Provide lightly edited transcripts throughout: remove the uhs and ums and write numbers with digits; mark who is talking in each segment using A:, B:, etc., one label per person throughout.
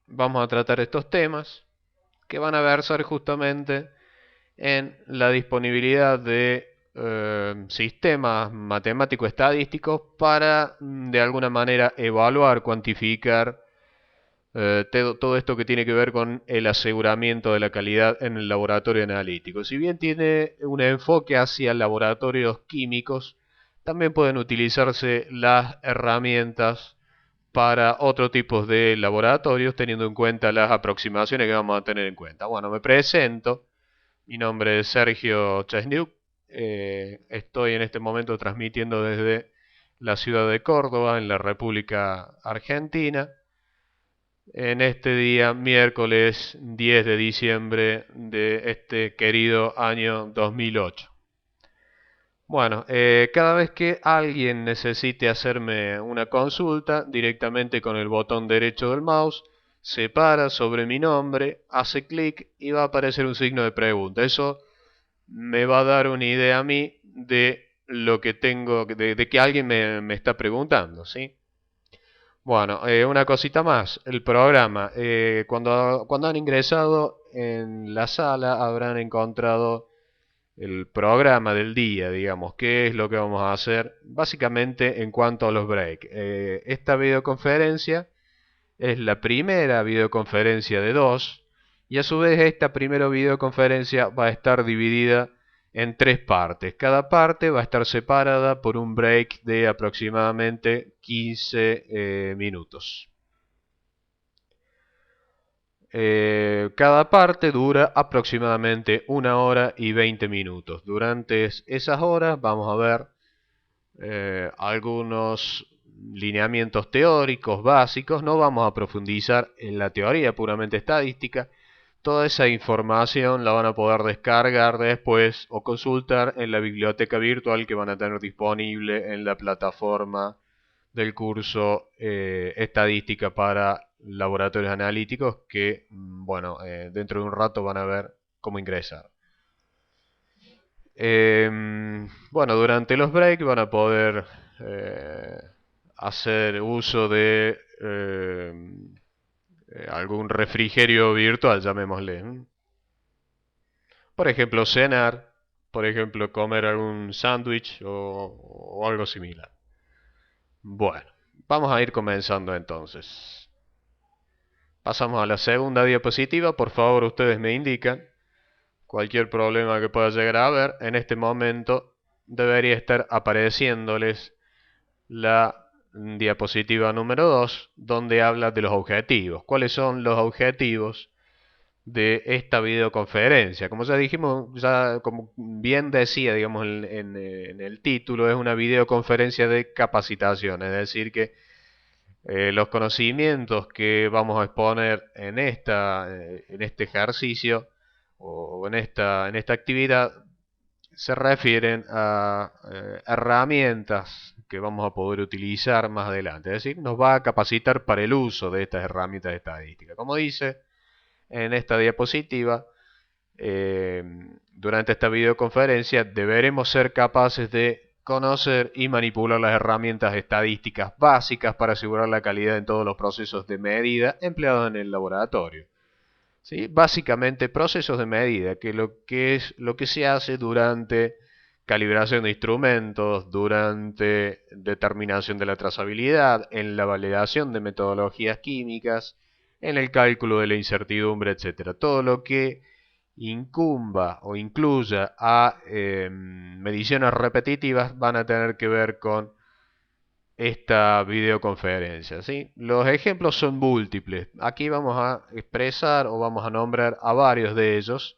A: Vamos a tratar estos temas que van a versar justamente en la disponibilidad de sistemas matemático-estadísticos para de alguna manera evaluar, cuantificar todo esto que tiene que ver con el aseguramiento de la calidad en el laboratorio analítico. Si bien tiene un enfoque hacia laboratorios químicos, también pueden utilizarse las herramientas para otro tipo de laboratorios, teniendo en cuenta las aproximaciones que vamos a tener en cuenta. Bueno, me presento. Mi nombre es Sergio Chesniuk. Estoy en este momento transmitiendo desde la ciudad de Córdoba, en la República Argentina, en este día, miércoles 10 de diciembre de este querido año 2008. Bueno, cada vez que alguien necesite hacerme una consulta, directamente con el botón derecho del mouse, se para sobre mi nombre, hace clic y va a aparecer un signo de pregunta. Eso me va a dar una idea a mí de lo que tengo, de que alguien me está preguntando, ¿sí? Bueno, una cosita más, el programa. Cuando han ingresado en la sala habrán encontrado el programa del día, digamos, qué es lo que vamos a hacer, básicamente en cuanto a los breaks. Esta videoconferencia es la primera videoconferencia de dos, y a su vez esta primera videoconferencia va a estar dividida en tres partes. Cada parte va a estar separada por un break de aproximadamente 15 minutos. Cada parte dura aproximadamente 1 hora y 20 minutos. Durante esas horas vamos a ver algunos lineamientos teóricos básicos. No vamos a profundizar en la teoría puramente estadística. Toda esa información la van a poder descargar después o consultar en la biblioteca virtual que van a tener disponible en la plataforma del curso Estadística para Laboratorios Analíticos, que, bueno, dentro de un rato van a ver cómo ingresar. Bueno, durante los breaks van a poder eh, hacer uso de algún refrigerio virtual, llamémosle. Por ejemplo, cenar, por ejemplo, comer algún sándwich o algo similar. Bueno, vamos a ir comenzando entonces. Pasamos a la segunda diapositiva. Por favor, ustedes me indican cualquier problema que pueda llegar a haber. En este momento debería estar apareciéndoles la diapositiva número 2, donde habla de los objetivos. ¿Cuáles son los objetivos de esta videoconferencia? Como ya dijimos, ya como bien decía, digamos, en el título, es una videoconferencia de capacitación, es decir que los conocimientos que vamos a exponer en este ejercicio o en esta actividad se refieren a herramientas que vamos a poder utilizar más adelante. Es decir, nos va a capacitar para el uso de estas herramientas estadísticas. Como dice en esta diapositiva, eh, durante esta videoconferencia deberemos ser capaces de conocer y manipular las herramientas estadísticas básicas para asegurar la calidad en todos los procesos de medida empleados en el laboratorio. ¿Sí? Básicamente procesos de medida, que es lo que se hace durante calibración de instrumentos, durante determinación de la trazabilidad, en la validación de metodologías químicas, en el cálculo de la incertidumbre, etcétera. Todo lo que incumba o incluya a mediciones repetitivas van a tener que ver con esta videoconferencia, ¿sí? Los ejemplos son múltiples. Aquí vamos a expresar o vamos a nombrar a varios de ellos.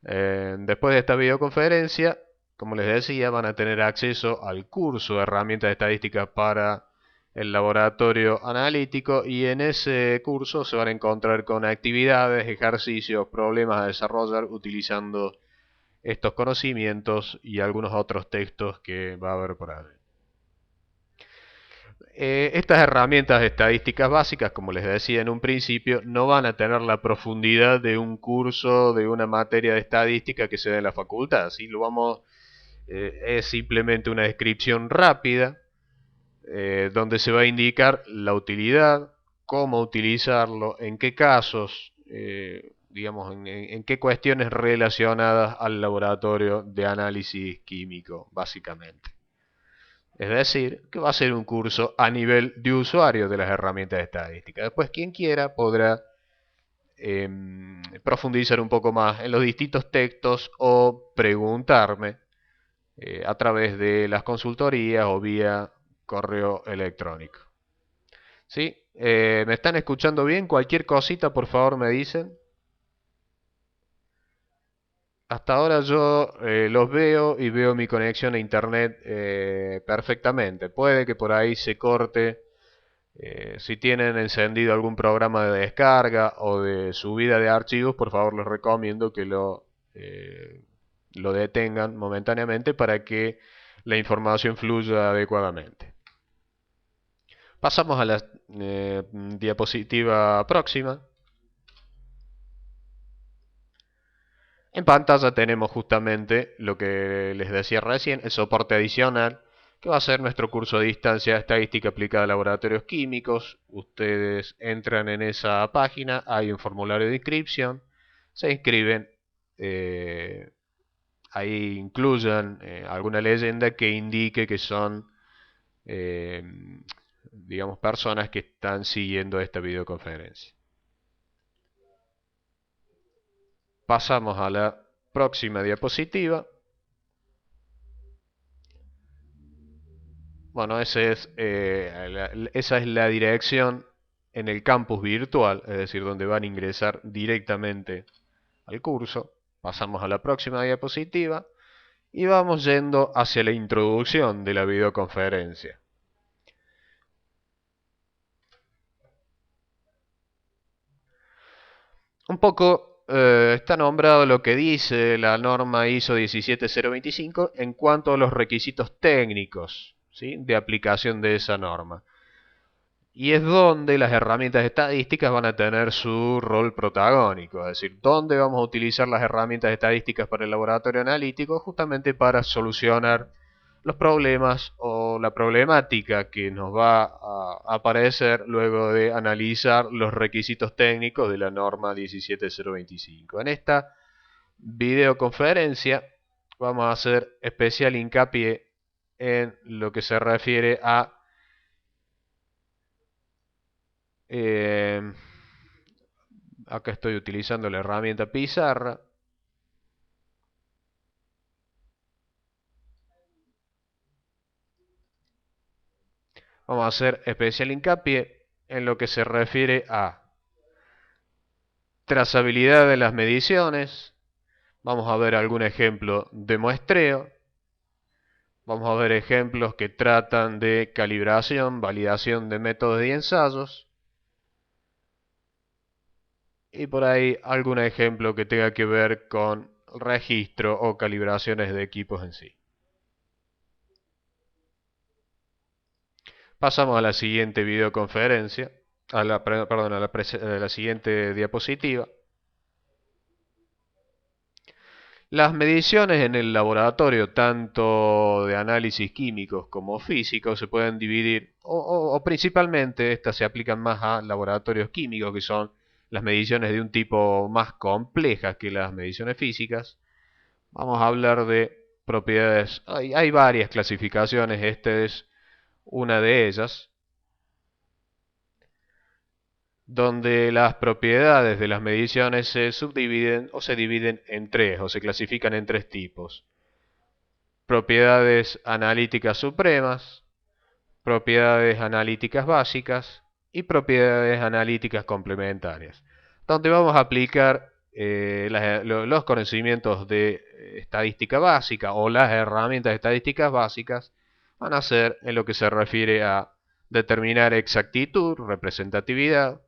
A: Después de esta videoconferencia, como les decía, van a tener acceso al curso de herramientas estadísticas para el laboratorio analítico, y en ese curso se van a encontrar con actividades, ejercicios, problemas a desarrollar utilizando estos conocimientos y algunos otros textos que va a haber por ahí. Estas herramientas estadísticas básicas, como les decía en un principio, no van a tener la profundidad de un curso de una materia de estadística que se da en la facultad. Así lo vamos, es simplemente una descripción rápida donde se va a indicar la utilidad, cómo utilizarlo, en qué casos, digamos, en qué cuestiones relacionadas al laboratorio de análisis químico, básicamente. Es decir, que va a ser un curso a nivel de usuario de las herramientas estadísticas. Después, quien quiera podrá profundizar un poco más en los distintos textos o preguntarme a través de las consultorías o vía correo electrónico. ¿Sí? ¿Me están escuchando bien? Cualquier cosita, por favor, me dicen. Hasta ahora yo los veo y veo mi conexión a internet perfectamente. Puede que por ahí se corte. Si tienen encendido algún programa de descarga o de subida de archivos, por favor les recomiendo que lo detengan momentáneamente para que la información fluya adecuadamente. Pasamos a la diapositiva próxima. En pantalla tenemos justamente lo que les decía recién, el soporte adicional, que va a ser nuestro curso de distancia estadística aplicada a laboratorios químicos. Ustedes entran en esa página, hay un formulario de inscripción, se inscriben, ahí incluyan alguna leyenda que indique que son, eh, digamos, personas que están siguiendo esta videoconferencia. Pasamos a la próxima diapositiva. Bueno, esa es la dirección en el campus virtual, es decir, donde van a ingresar directamente al curso. Pasamos a la próxima diapositiva y vamos yendo hacia la introducción de la videoconferencia. Un poco está nombrado lo que dice la norma ISO 17025 en cuanto a los requisitos técnicos, ¿sí?, de aplicación de esa norma. Y es donde las herramientas estadísticas van a tener su rol protagónico, es decir, dónde vamos a utilizar las herramientas estadísticas para el laboratorio analítico, justamente para solucionar los problemas o la problemática que nos va a aparecer luego de analizar los requisitos técnicos de la norma 17025. En esta videoconferencia vamos a hacer especial hincapié en lo que se refiere a Eh, acá estoy utilizando la herramienta pizarra. Vamos a hacer especial hincapié en lo que se refiere a trazabilidad de las mediciones. Vamos a ver algún ejemplo de muestreo. Vamos a ver ejemplos que tratan de calibración, validación de métodos y ensayos. Y por ahí algún ejemplo que tenga que ver con registro o calibraciones de equipos en sí. Pasamos a la siguiente videoconferencia, perdón, a la siguiente diapositiva. Las mediciones en el laboratorio, tanto de análisis químicos como físicos, se pueden dividir, o principalmente estas se aplican más a laboratorios químicos, que son las mediciones de un tipo más complejas que las mediciones físicas. Vamos a hablar de propiedades, hay varias clasificaciones, esta es una de ellas, donde las propiedades de las mediciones se subdividen o se dividen en tres, o se clasifican en tres tipos: propiedades analíticas supremas, propiedades analíticas básicas y propiedades analíticas complementarias, donde vamos a aplicar los conocimientos de estadística básica o las herramientas estadísticas básicas. Van a ser en lo que se refiere a determinar exactitud, representatividad,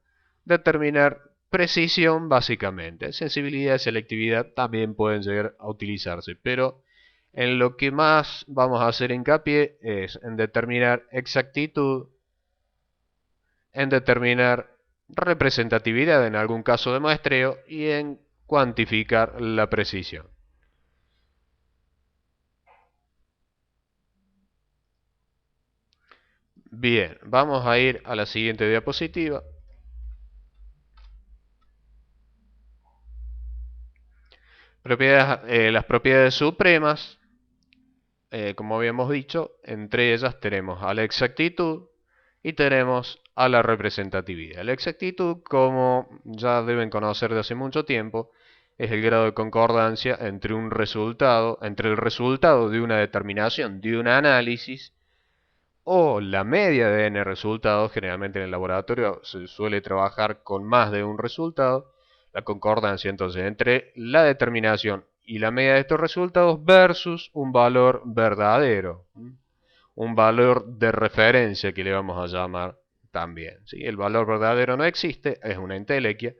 A: determinar precisión básicamente. Sensibilidad y selectividad también pueden llegar a utilizarse, pero en lo que más vamos a hacer hincapié es en determinar exactitud, en determinar representatividad en algún caso de muestreo y en cuantificar la precisión. Bien, vamos a ir a la siguiente diapositiva. Las propiedades supremas, como habíamos dicho, entre ellas tenemos a la exactitud y tenemos a la representatividad. La exactitud, como ya deben conocer de hace mucho tiempo, es el grado de concordancia entre el resultado de una determinación, de un análisis, o la media de n resultados. Generalmente en el laboratorio se suele trabajar con más de un resultado. La concordancia entonces entre la determinación y la media de estos resultados versus un valor verdadero, un valor de referencia que le vamos a llamar también. ¿Sí? El valor verdadero no existe, es una entelequia.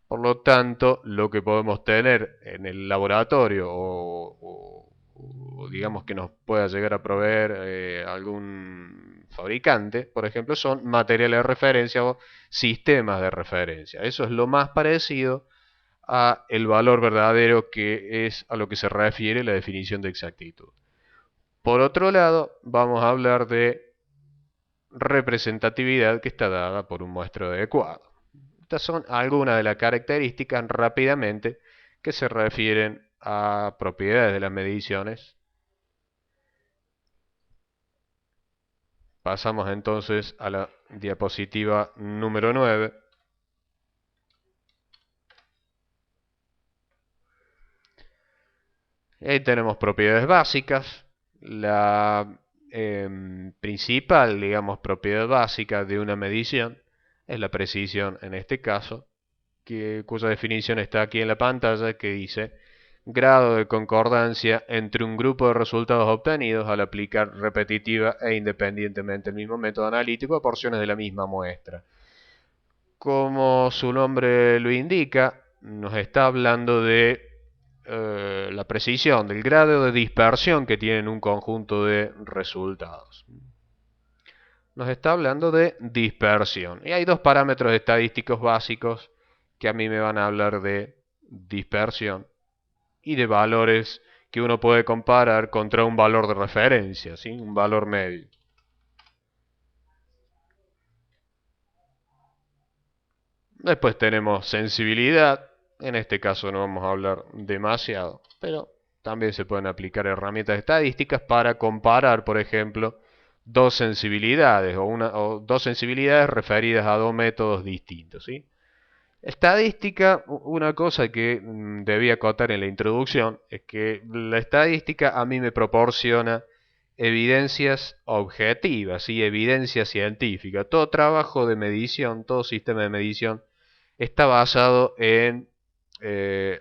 A: Por lo tanto, lo que podemos tener en el laboratorio o digamos que nos pueda llegar a proveer algún fabricante, por ejemplo, son materiales de referencia o sistemas de referencia. Eso es lo más parecido a el valor verdadero, que es a lo que se refiere la definición de exactitud. Por otro lado, vamos a hablar de representatividad, que está dada por un muestreo adecuado. Estas son algunas de las características rápidamente que se refieren a propiedades de las mediciones. Pasamos entonces a la diapositiva número 9. Ahí tenemos propiedades básicas. La principal, digamos, propiedad básica de una medición es la precisión en este caso, cuya definición está aquí en la pantalla, que dice grado de concordancia entre un grupo de resultados obtenidos al aplicar repetitiva e independientemente el mismo método analítico a porciones de la misma muestra. Como su nombre lo indica, nos está hablando de la precisión, del grado de dispersión que tienen un conjunto de resultados. Nos está hablando de dispersión. Y hay dos parámetros estadísticos básicos que a mí me van a hablar de dispersión y de valores que uno puede comparar contra un valor de referencia, ¿sí? Un valor medio. Después tenemos sensibilidad. En este caso no vamos a hablar demasiado, pero también se pueden aplicar herramientas estadísticas para comparar, por ejemplo, dos sensibilidades o dos sensibilidades referidas a dos métodos distintos, ¿sí? Estadística, una cosa que debía acotar en la introducción, es que la estadística a mí me proporciona evidencias objetivas y evidencia científica. Todo trabajo de medición, todo sistema de medición está basado en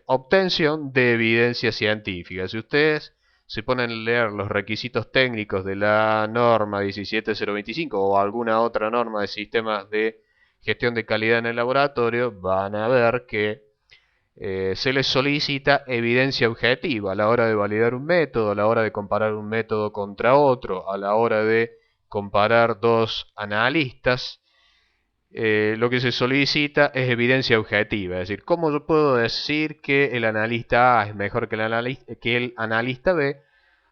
A: obtención de evidencia científica. Si ustedes se ponen a leer los requisitos técnicos de la norma 17025 o alguna otra norma de sistemas de gestión de calidad en el laboratorio, van a ver que se les solicita evidencia objetiva a la hora de validar un método, a la hora de comparar un método contra otro, a la hora de comparar dos analistas. Lo que se solicita es evidencia objetiva, es decir, ¿cómo yo puedo decir que el analista A es mejor que el analista B?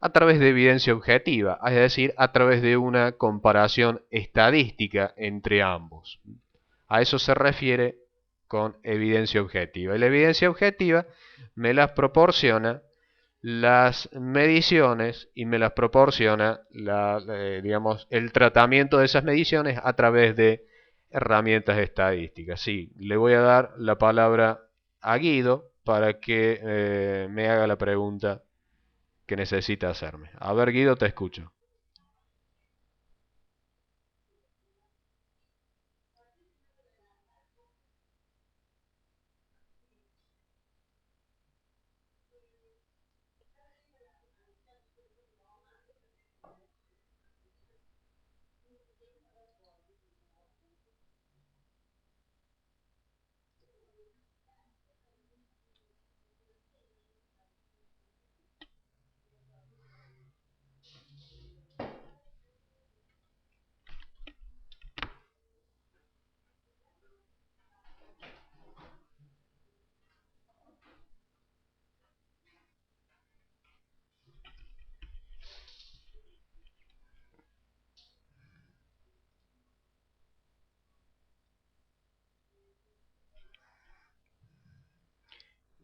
A: A través de evidencia objetiva, es decir, a través de una comparación estadística entre ambos. A eso se refiere con evidencia objetiva. Y la evidencia objetiva me las proporciona las mediciones y me las proporciona digamos, el tratamiento de esas mediciones a través de herramientas estadísticas. Sí, le voy a dar la palabra a Guido para que me haga la pregunta que necesita hacerme. A ver, Guido, te escucho.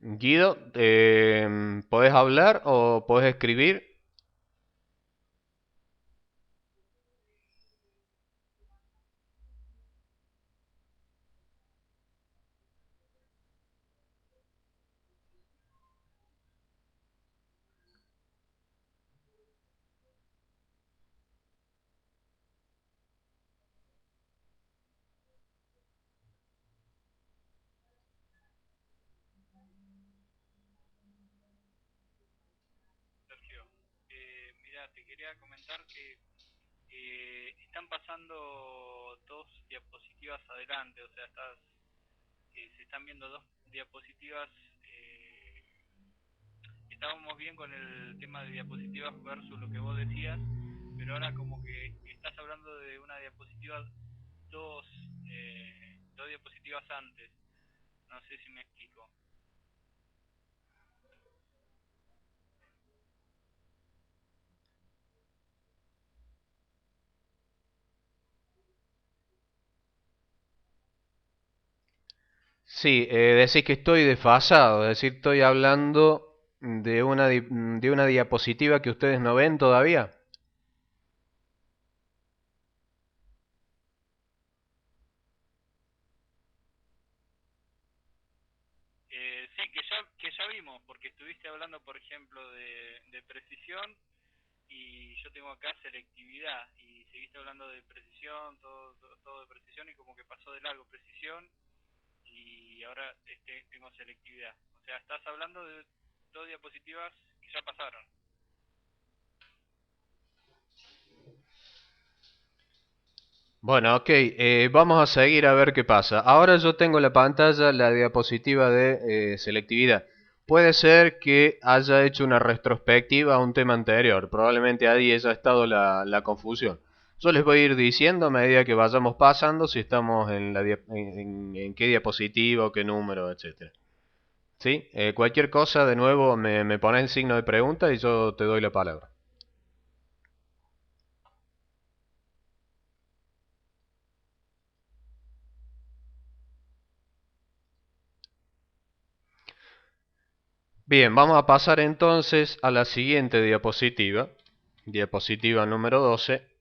A: Guido, ¿podés hablar o podés escribir?
B: Sergio, mira, te quería comentar que están pasando dos diapositivas adelante, o sea, se están viendo dos diapositivas. Estábamos bien con el tema de diapositivas versus lo que vos decías, pero ahora como que estás hablando de una diapositiva, dos, dos diapositivas antes. No sé si me explico.
A: Sí, decís que estoy desfasado, es decir, estoy hablando de una diapositiva que ustedes no ven todavía.
B: Sí, que ya vimos, porque estuviste hablando, por ejemplo, de precisión y yo tengo acá selectividad y seguiste hablando de precisión, todo de precisión y como que pasó de largo precisión y ahora tengo selectividad. O sea, estás hablando de dos diapositivas que ya pasaron.
A: Bueno, ok, vamos a seguir a ver qué pasa. Ahora yo tengo la pantalla, la diapositiva de selectividad. Puede ser que haya hecho una retrospectiva a un tema anterior, probablemente ahí haya estado la confusión. Yo les voy a ir diciendo a medida que vayamos pasando si estamos en qué diapositiva o qué número, etcétera. ¿Sí? Cualquier cosa, de nuevo, me pones el signo de pregunta y yo te doy la palabra. Bien, vamos a pasar entonces a la siguiente diapositiva, diapositiva número 12,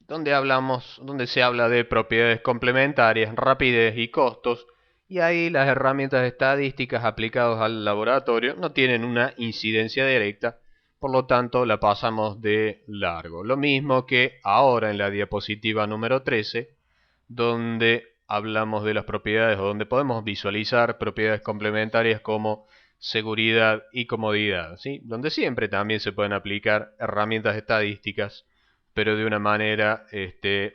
A: donde se habla de propiedades complementarias, rapidez y costos, y ahí las herramientas estadísticas aplicadas al laboratorio no tienen una incidencia directa, por lo tanto la pasamos de largo. Lo mismo que ahora en la diapositiva número 13, donde hablamos de las propiedades o donde podemos visualizar propiedades complementarias como seguridad y comodidad, ¿sí? Donde siempre también se pueden aplicar herramientas estadísticas, pero de una manera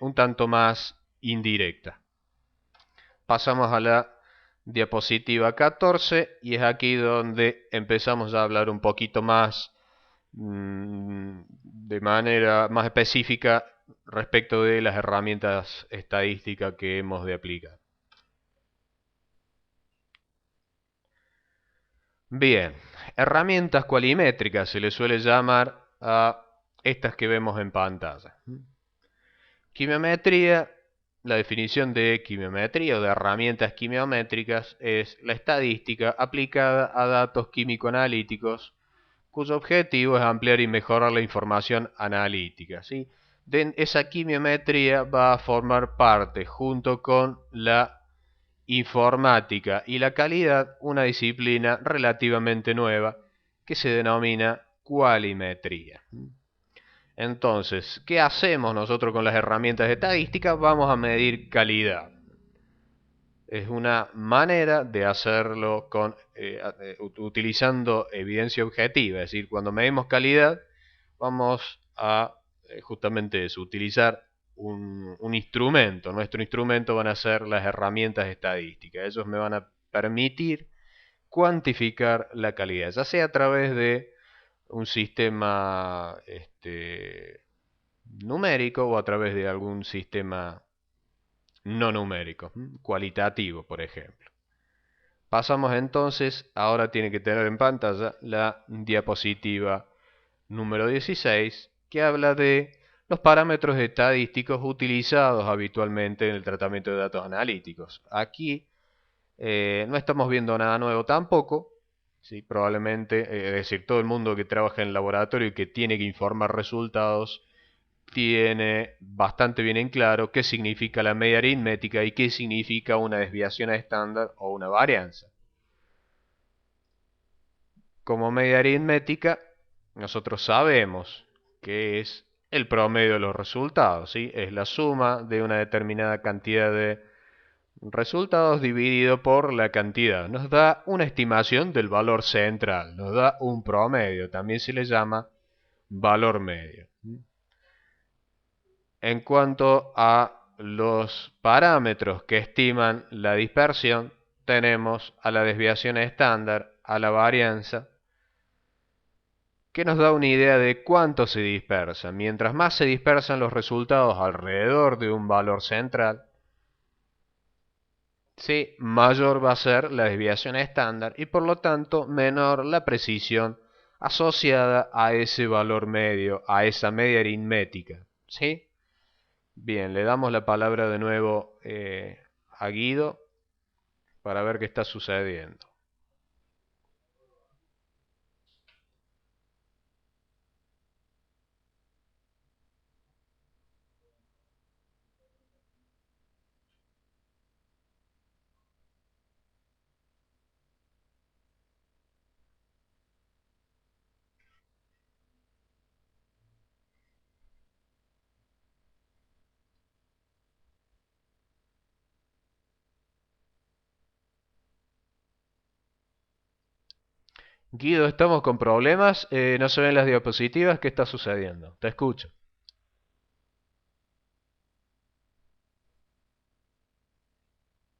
A: un tanto más indirecta. Pasamos a la diapositiva 14 y es aquí donde empezamos a hablar un poquito más de manera más específica respecto de las herramientas estadísticas que hemos de aplicar. Bien, herramientas cualimétricas se le suele llamar a estas que vemos en pantalla. Quimiometría, la definición de quimiometría o de herramientas quimiométricas es la estadística aplicada a datos químico-analíticos cuyo objetivo es ampliar y mejorar la información analítica, ¿sí? De esa quimiometría va a formar parte, junto con la informática y la calidad, una disciplina relativamente nueva que se denomina cualimetría. Entonces, ¿qué hacemos nosotros con las herramientas estadísticas? Vamos a medir calidad. Es una manera de hacerlo utilizando evidencia objetiva, es decir, cuando medimos calidad, vamos a justamente eso, utilizar un instrumento. Nuestro instrumento van a ser las herramientas estadísticas. Ellos me van a permitir cuantificar la calidad, ya sea a través de un sistema numérico o a través de algún sistema no numérico, cualitativo, por ejemplo. Pasamos entonces, ahora tiene que tener en pantalla la diapositiva número 16, que habla de los parámetros estadísticos utilizados habitualmente en el tratamiento de datos analíticos. Aquí No estamos viendo nada nuevo tampoco. Sí, probablemente, es decir, todo el mundo que trabaja en el laboratorio y que tiene que informar resultados tiene bastante bien en claro qué significa la media aritmética y qué significa una desviación estándar o una varianza. Como media aritmética, nosotros sabemos que es el promedio de los resultados, ¿sí? Es la suma de una determinada cantidad de resultados dividido por la cantidad. Nos da una estimación del valor central, nos da un promedio, también se le llama valor medio. En cuanto a los parámetros que estiman la dispersión, tenemos a la desviación estándar, a la varianza, que nos da una idea de cuánto se dispersa. Mientras más se dispersan los resultados alrededor de un valor central, sí, mayor va a ser la desviación estándar y por lo tanto menor la precisión asociada a ese valor medio, a esa media aritmética. ¿Sí? Bien, le damos la palabra de nuevo a Guido para ver qué está sucediendo. Guido, estamos con problemas, no se ven las diapositivas, ¿qué está sucediendo? Te escucho.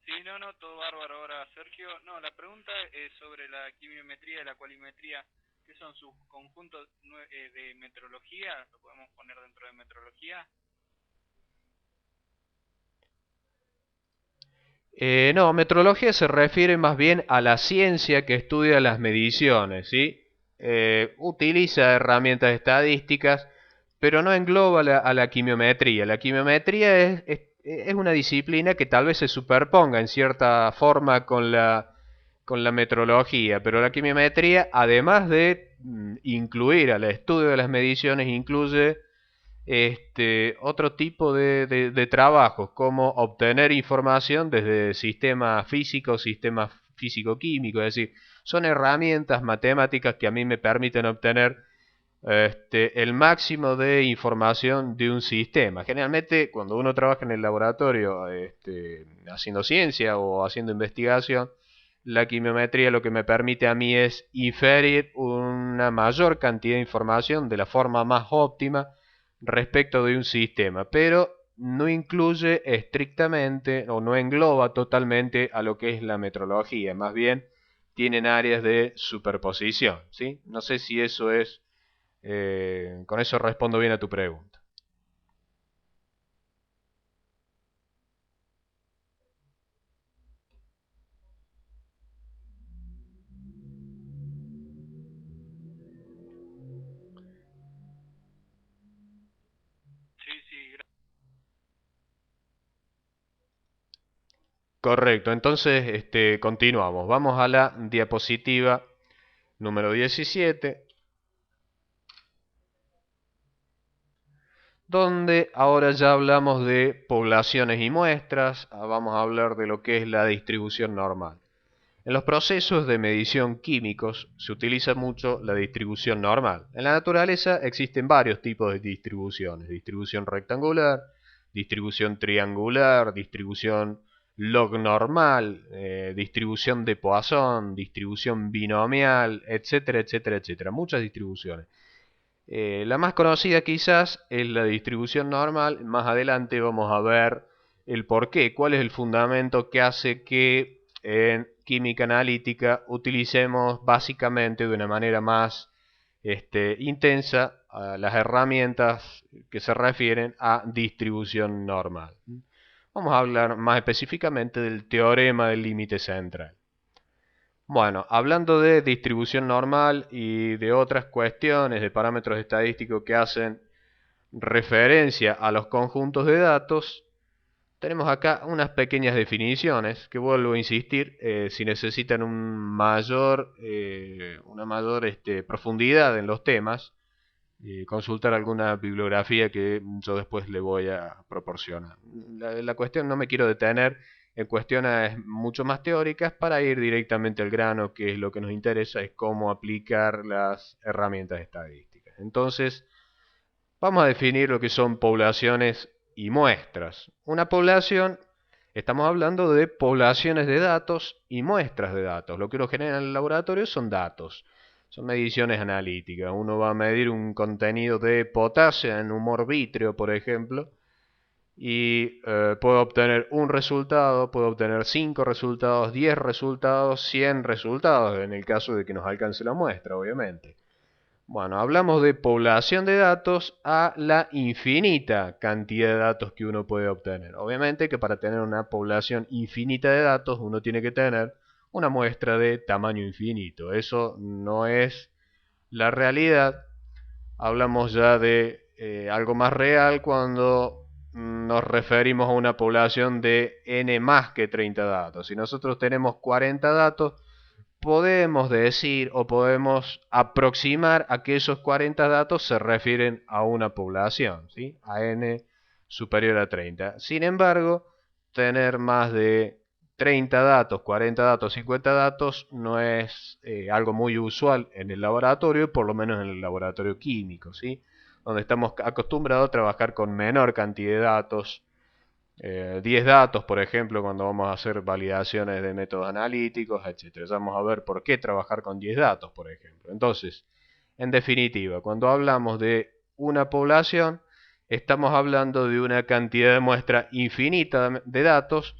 B: Sí, no, no, todo bárbaro ahora, Sergio. No, la pregunta es sobre la quimiometría y la cualimetría. ¿Qué son sus conjuntos de metrología? ¿Lo podemos poner dentro de metrología?
A: No, metrología se refiere más bien a la ciencia que estudia las mediciones, ¿sí? Utiliza herramientas estadísticas, pero no engloba a la quimiometría. La quimiometría es una disciplina que tal vez se superponga en cierta forma con la metrología, pero la quimiometría, además de incluir al estudio de las mediciones, incluye otro tipo de trabajos, como obtener información desde sistemas físicos, sistemas físico-químicos, es decir, son herramientas matemáticas que a mí me permiten obtener el máximo de información de un sistema. Generalmente, cuando uno trabaja en el laboratorio haciendo ciencia o haciendo investigación, la quimiometría lo que me permite a mí es inferir una mayor cantidad de información de la forma más óptima respecto de un sistema, pero no incluye estrictamente o no engloba totalmente a lo que es la metrología, más bien tienen áreas de superposición, ¿sí? No sé si eso es, con eso respondo bien a tu pregunta.
B: Sí, sí,
A: Correcto, entonces continuamos. Vamos a la diapositiva número 17, donde ahora ya hablamos de poblaciones y muestras, vamos a hablar de lo que es la distribución normal. En los procesos de medición químicos se utiliza mucho la distribución normal. En la naturaleza existen varios tipos de distribuciones: distribución rectangular, distribución triangular, distribución log normal, distribución de Poisson, distribución binomial, etcétera, etcétera, etcétera. Muchas distribuciones. La más conocida quizás es la distribución normal. Más adelante vamos a ver el por qué, cuál es el fundamento que hace que en química analítica utilicemos básicamente de una manera más intensa las herramientas que se refieren a distribución normal. Vamos a hablar más específicamente del teorema del límite central. Bueno, hablando de distribución normal y de otras cuestiones de parámetros estadísticos que hacen referencia a los conjuntos de datos, tenemos acá unas pequeñas definiciones que vuelvo a insistir, si necesitan una mayor profundidad en los temas, consultar alguna bibliografía que yo después le voy a proporcionar. La cuestión, no me quiero detener en cuestiones mucho más teóricas para ir directamente al grano, que es lo que nos interesa, es cómo aplicar las herramientas estadísticas. Entonces, vamos a definir lo que son poblaciones y muestras. Una población, estamos hablando de poblaciones de datos y muestras de datos. Lo que uno genera en el laboratorio son datos, son mediciones analíticas. Uno va a medir un contenido de potasio en humor vítreo, por ejemplo, y puedo obtener un resultado, puedo obtener 5 resultados, 10 resultados, 100 resultados, en el caso de que nos alcance la muestra, obviamente. Bueno, hablamos de población de datos a la infinita cantidad de datos que uno puede obtener. Obviamente que para tener una población infinita de datos uno tiene que tener una muestra de tamaño infinito. Eso no es la realidad. Hablamos ya de algo más real cuando nos referimos a una población de n más que 30 datos. Si nosotros tenemos 40 datos, podemos decir o podemos aproximar a que esos 40 datos se refieren a una población, ¿sí? A n superior a 30. Sin embargo, tener más de 30 datos, 40 datos, 50 datos no es algo muy usual en el laboratorio, por lo menos en el laboratorio químico, ¿sí? Donde estamos acostumbrados a trabajar con menor cantidad de datos, 10 datos, por ejemplo, cuando vamos a hacer validaciones de métodos analíticos, etcétera. Vamos a ver por qué trabajar con 10 datos, por ejemplo. Entonces, en definitiva, cuando hablamos de una población, estamos hablando de una cantidad de muestra infinita de datos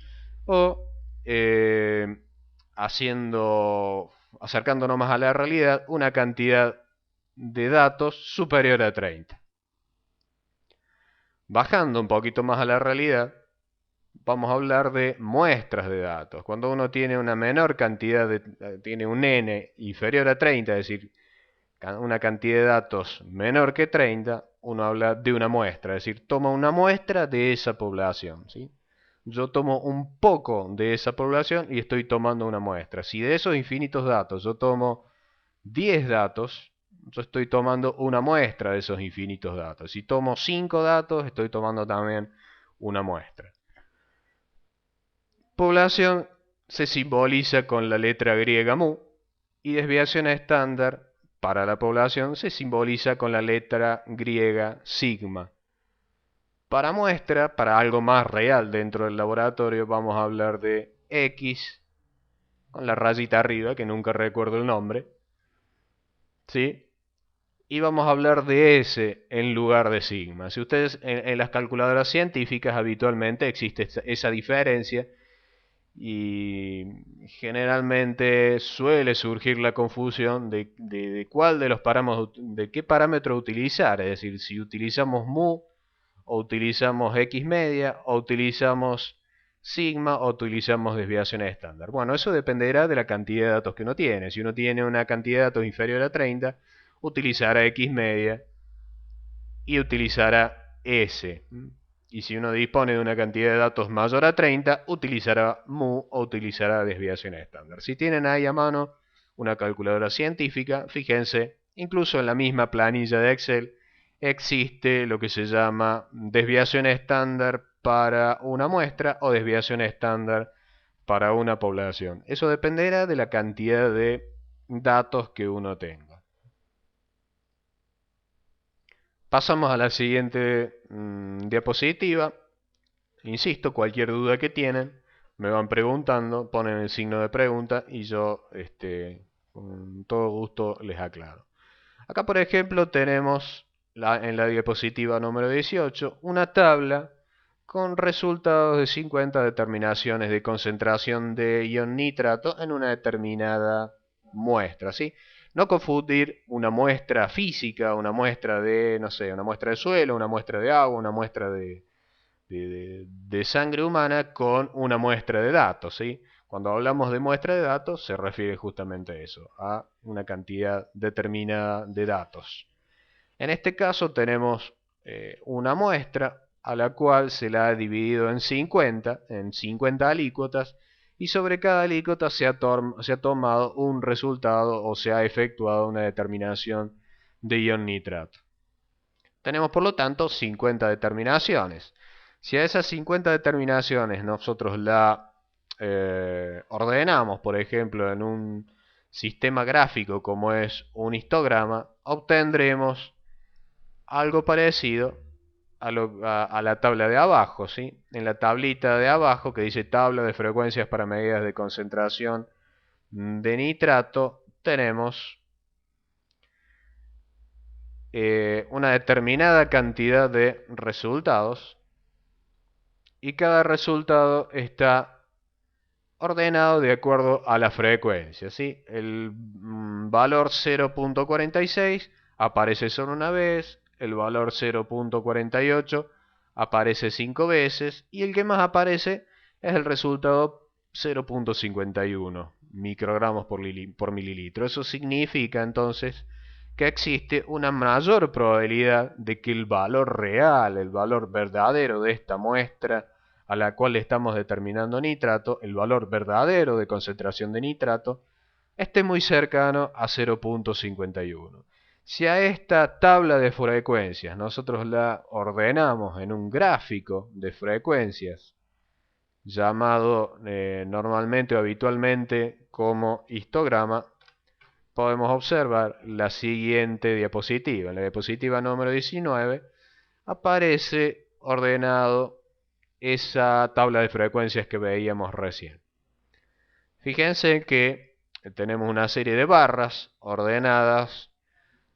A: o eh, acercándonos más a la realidad, una cantidad de datos superior a 30. Bajando un poquito más a la realidad, vamos a hablar de muestras de datos. Cuando uno tiene una menor cantidad tiene un n inferior a 30, es decir, una cantidad de datos menor que 30, uno habla de una muestra, es decir, toma una muestra de esa población, ¿sí? Yo tomo un poco de esa población y estoy tomando una muestra. Si de esos infinitos datos yo tomo 10 datos, yo estoy tomando una muestra de esos infinitos datos. Si tomo 5 datos, estoy tomando también una muestra. Población se simboliza con la letra griega mu y desviación estándar para la población se simboliza con la letra griega sigma. Para muestra, para algo más real dentro del laboratorio, vamos a hablar de X con la rayita arriba, que nunca recuerdo el nombre, ¿sí? Y vamos a hablar de S en lugar de sigma. Si ustedes en las calculadoras científicas habitualmente existe esa diferencia, y generalmente suele surgir la confusión de cuál de los parámetros, de qué parámetro utilizar, es decir, si utilizamos mu o utilizamos x media o utilizamos sigma o utilizamos desviación estándar. Bueno, eso dependerá de la cantidad de datos que uno tiene. Si uno tiene una cantidad de datos inferior a 30, utilizará x media y utilizará S. Y si uno dispone de una cantidad de datos mayor a 30, utilizará mu o utilizará desviación estándar. Si tienen ahí a mano una calculadora científica, fíjense, incluso en la misma planilla de Excel existe lo que se llama desviación estándar para una muestra o desviación estándar para una población. Eso dependerá de la cantidad de datos que uno tenga. Pasamos a la siguiente diapositiva. Insisto, cualquier duda que tienen, me van preguntando, ponen el signo de pregunta y yo con todo gusto les aclaro. Acá, por ejemplo, tenemos en la diapositiva número 18 una tabla con resultados de 50 determinaciones de concentración de ion nitrato en una determinada muestra, ¿sí? No confundir una muestra física, una muestra de, no sé, una muestra de suelo, una muestra de agua, una muestra de sangre humana con una muestra de datos, ¿sí? Cuando hablamos de muestra de datos se refiere justamente a eso, a una cantidad determinada de datos. En este caso tenemos una muestra a la cual se la ha dividido en 50 alícuotas, y sobre cada alícuota se ha tomado un resultado o se ha efectuado una determinación de ion nitrato. Tenemos por lo tanto 50 determinaciones. Si a esas 50 determinaciones nosotros la ordenamos, por ejemplo, en un sistema gráfico como es un histograma, obtendremos algo parecido a la tabla de abajo, ¿sí? En la tablita de abajo que dice tabla de frecuencias para medidas de concentración de nitrato, tenemos una determinada cantidad de resultados y cada resultado está ordenado de acuerdo a la frecuencia, ¿sí? El valor 0.46 aparece solo una vez, el valor 0.48 aparece 5 veces y el que más aparece es el resultado 0.51 microgramos por mililitro. Eso significa entonces que existe una mayor probabilidad de que el valor real, el valor verdadero de esta muestra a la cual estamos determinando nitrato, el valor verdadero de concentración de nitrato, esté muy cercano a 0.51. Si a esta tabla de frecuencias nosotros la ordenamos en un gráfico de frecuencias, llamado normalmente o habitualmente como histograma, podemos observar la siguiente diapositiva. En la diapositiva número 19 aparece ordenado esa tabla de frecuencias que veíamos recién. Fíjense que tenemos una serie de barras ordenadas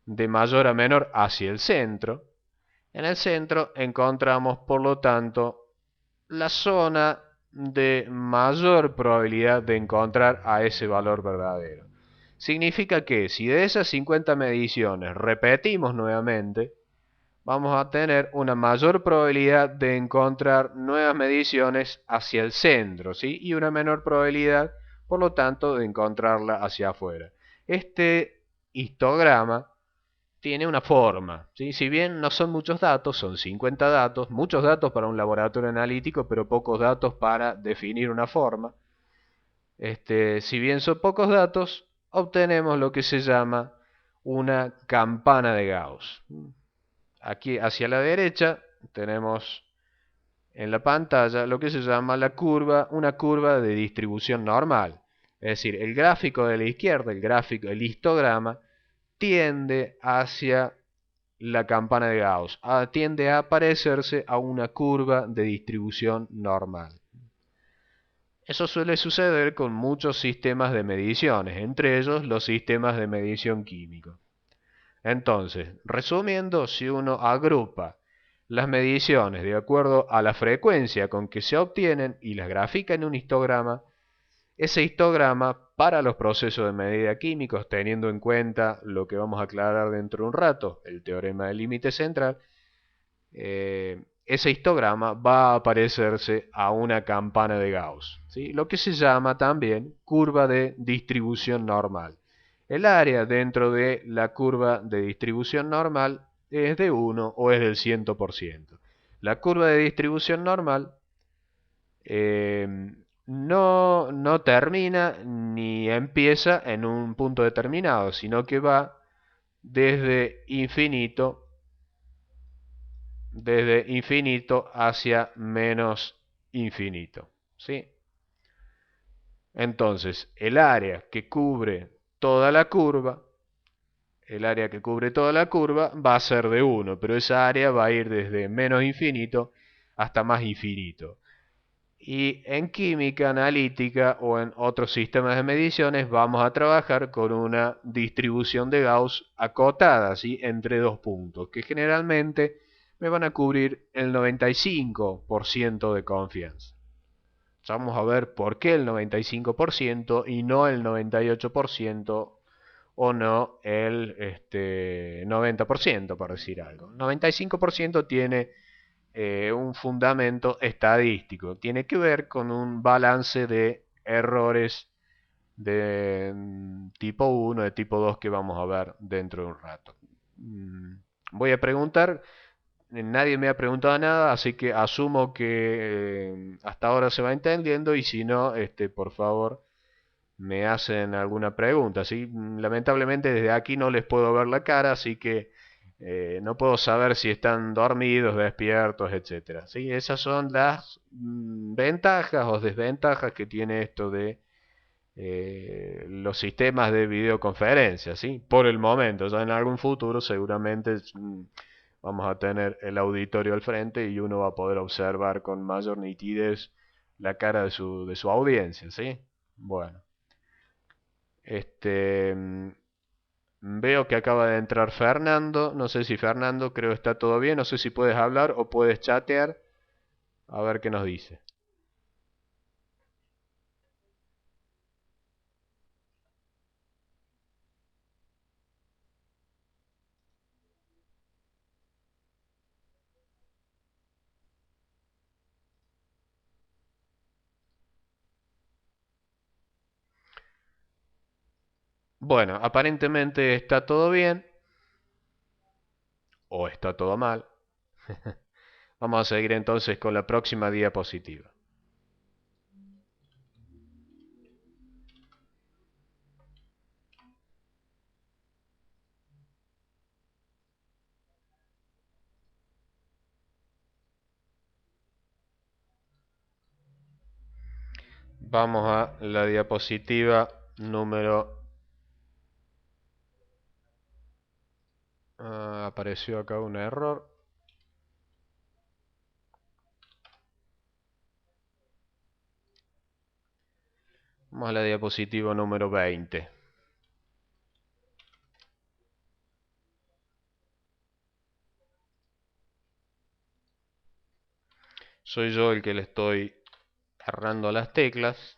A: de mayor a menor hacia el centro. En el centro encontramos, por lo tanto, la zona de mayor probabilidad de encontrar a ese valor verdadero. Significa que si de esas 50 mediciones repetimos nuevamente, vamos a tener una mayor probabilidad de encontrar nuevas mediciones hacia el centro, ¿sí? Y una menor probabilidad, por lo tanto, de encontrarla hacia afuera. Este histograma tiene una forma, ¿sí? Si bien no son muchos datos, son 50 datos, muchos datos para un laboratorio analítico, pero pocos datos para definir una forma. Si bien son pocos datos, obtenemos lo que se llama una campana de Gauss. Aquí hacia la derecha tenemos en la pantalla lo que se llama una curva de distribución normal. Es decir, el gráfico de la izquierda, el histograma, tiende hacia la campana de Gauss, tiende a parecerse a una curva de distribución normal. Eso suele suceder con muchos sistemas de mediciones, entre ellos los sistemas de medición químicos. Entonces, resumiendo, si uno agrupa las mediciones de acuerdo a la frecuencia con que se obtienen y las grafica en un histograma, ese histograma para los procesos de medida químicos, teniendo en cuenta lo que vamos a aclarar dentro de un rato, el teorema del límite central, ese histograma va a parecerse a una campana de Gauss, ¿sí? Lo que se llama también curva de distribución normal. El área dentro de la curva de distribución normal es de 1 o es del 100%. La curva de distribución normal no termina ni empieza en un punto determinado, sino que va desde infinito hacia menos infinito, ¿sí? Entonces, el área que cubre toda la curva va a ser de 1, pero esa área va a ir desde menos infinito hasta más infinito. Y en química analítica o en otros sistemas de mediciones vamos a trabajar con una distribución de Gauss acotada, ¿sí? Entre dos puntos, que generalmente me van a cubrir el 95% de confianza. Vamos a ver por qué el 95% y no el 98% o no el 90%, por decir algo. El 95% tiene un fundamento estadístico, tiene que ver con un balance de errores de tipo 1, de tipo 2 que vamos a ver dentro de un rato. Voy a preguntar nadie me ha preguntado nada, así que asumo que hasta ahora se va entendiendo y si no, por favor, me hacen alguna pregunta, ¿sí? Lamentablemente desde aquí no les puedo ver la cara, así que no puedo saber si están dormidos, despiertos, etcétera, ¿sí? Esas son las ventajas o desventajas que tiene esto de los sistemas de videoconferencia, ¿sí? Por el momento, ya en algún futuro seguramente vamos a tener el auditorio al frente y uno va a poder observar con mayor nitidez la cara de su audiencia, ¿sí? Bueno, este, veo que acaba de entrar Fernando, no sé si Fernando, creo está todo bien, no sé si puedes hablar o puedes chatear, a ver qué nos dice. Bueno, aparentemente está todo bien o está todo mal. Vamos a seguir entonces con la próxima diapositiva. Vamos a la diapositiva número... apareció acá un error. Vamos a la diapositiva número 20. Soy yo el que le estoy errando las teclas.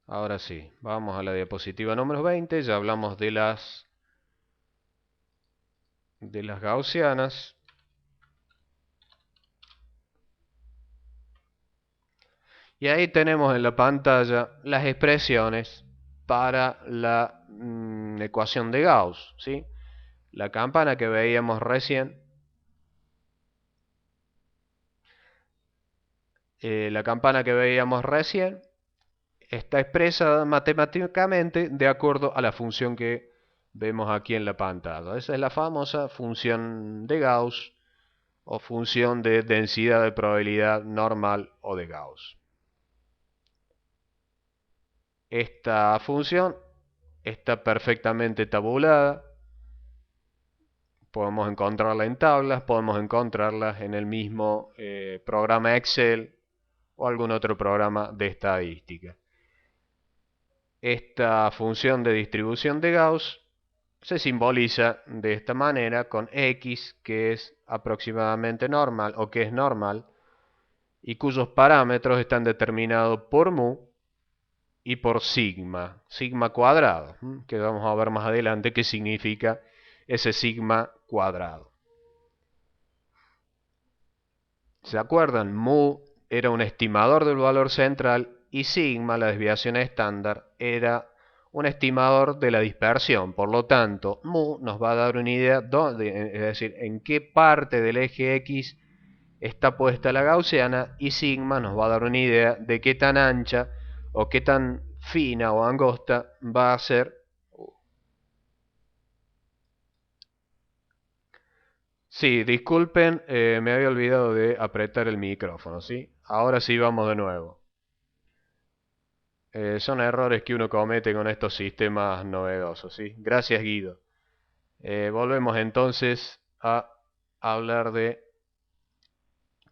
A: Ahora sí, vamos a la diapositiva número 20. Ya hablamos de las gaussianas. Y ahí tenemos en la pantalla las expresiones para la ecuación de Gauss, ¿sí? La campana que veíamos recién, está expresada matemáticamente de acuerdo a la función que vemos aquí en la pantalla. Esa es la famosa función de Gauss o función de densidad de probabilidad normal o de Gauss. Esta función está perfectamente tabulada. Podemos encontrarla en tablas, podemos encontrarla en el mismo programa Excel o algún otro programa de estadística. Esta función de distribución de Gauss se simboliza de esta manera con X, que es aproximadamente normal o que es normal, y cuyos parámetros están determinados por mu y por sigma, sigma cuadrado, que vamos a ver más adelante qué significa ese sigma cuadrado. ¿Se acuerdan? Mu era un estimador del valor central y sigma, la desviación estándar, era un estimador de la dispersión. Por lo tanto, mu nos va a dar una idea, es decir, en qué parte del eje X está puesta la gaussiana, y sigma nos va a dar una idea de qué tan ancha o qué tan fina o angosta va a ser. Sí, disculpen, me había olvidado de apretar el micrófono, ¿sí? Ahora sí vamos de nuevo. Son errores que uno comete con estos sistemas novedosos, ¿sí? Gracias, Guido. Volvemos entonces a hablar de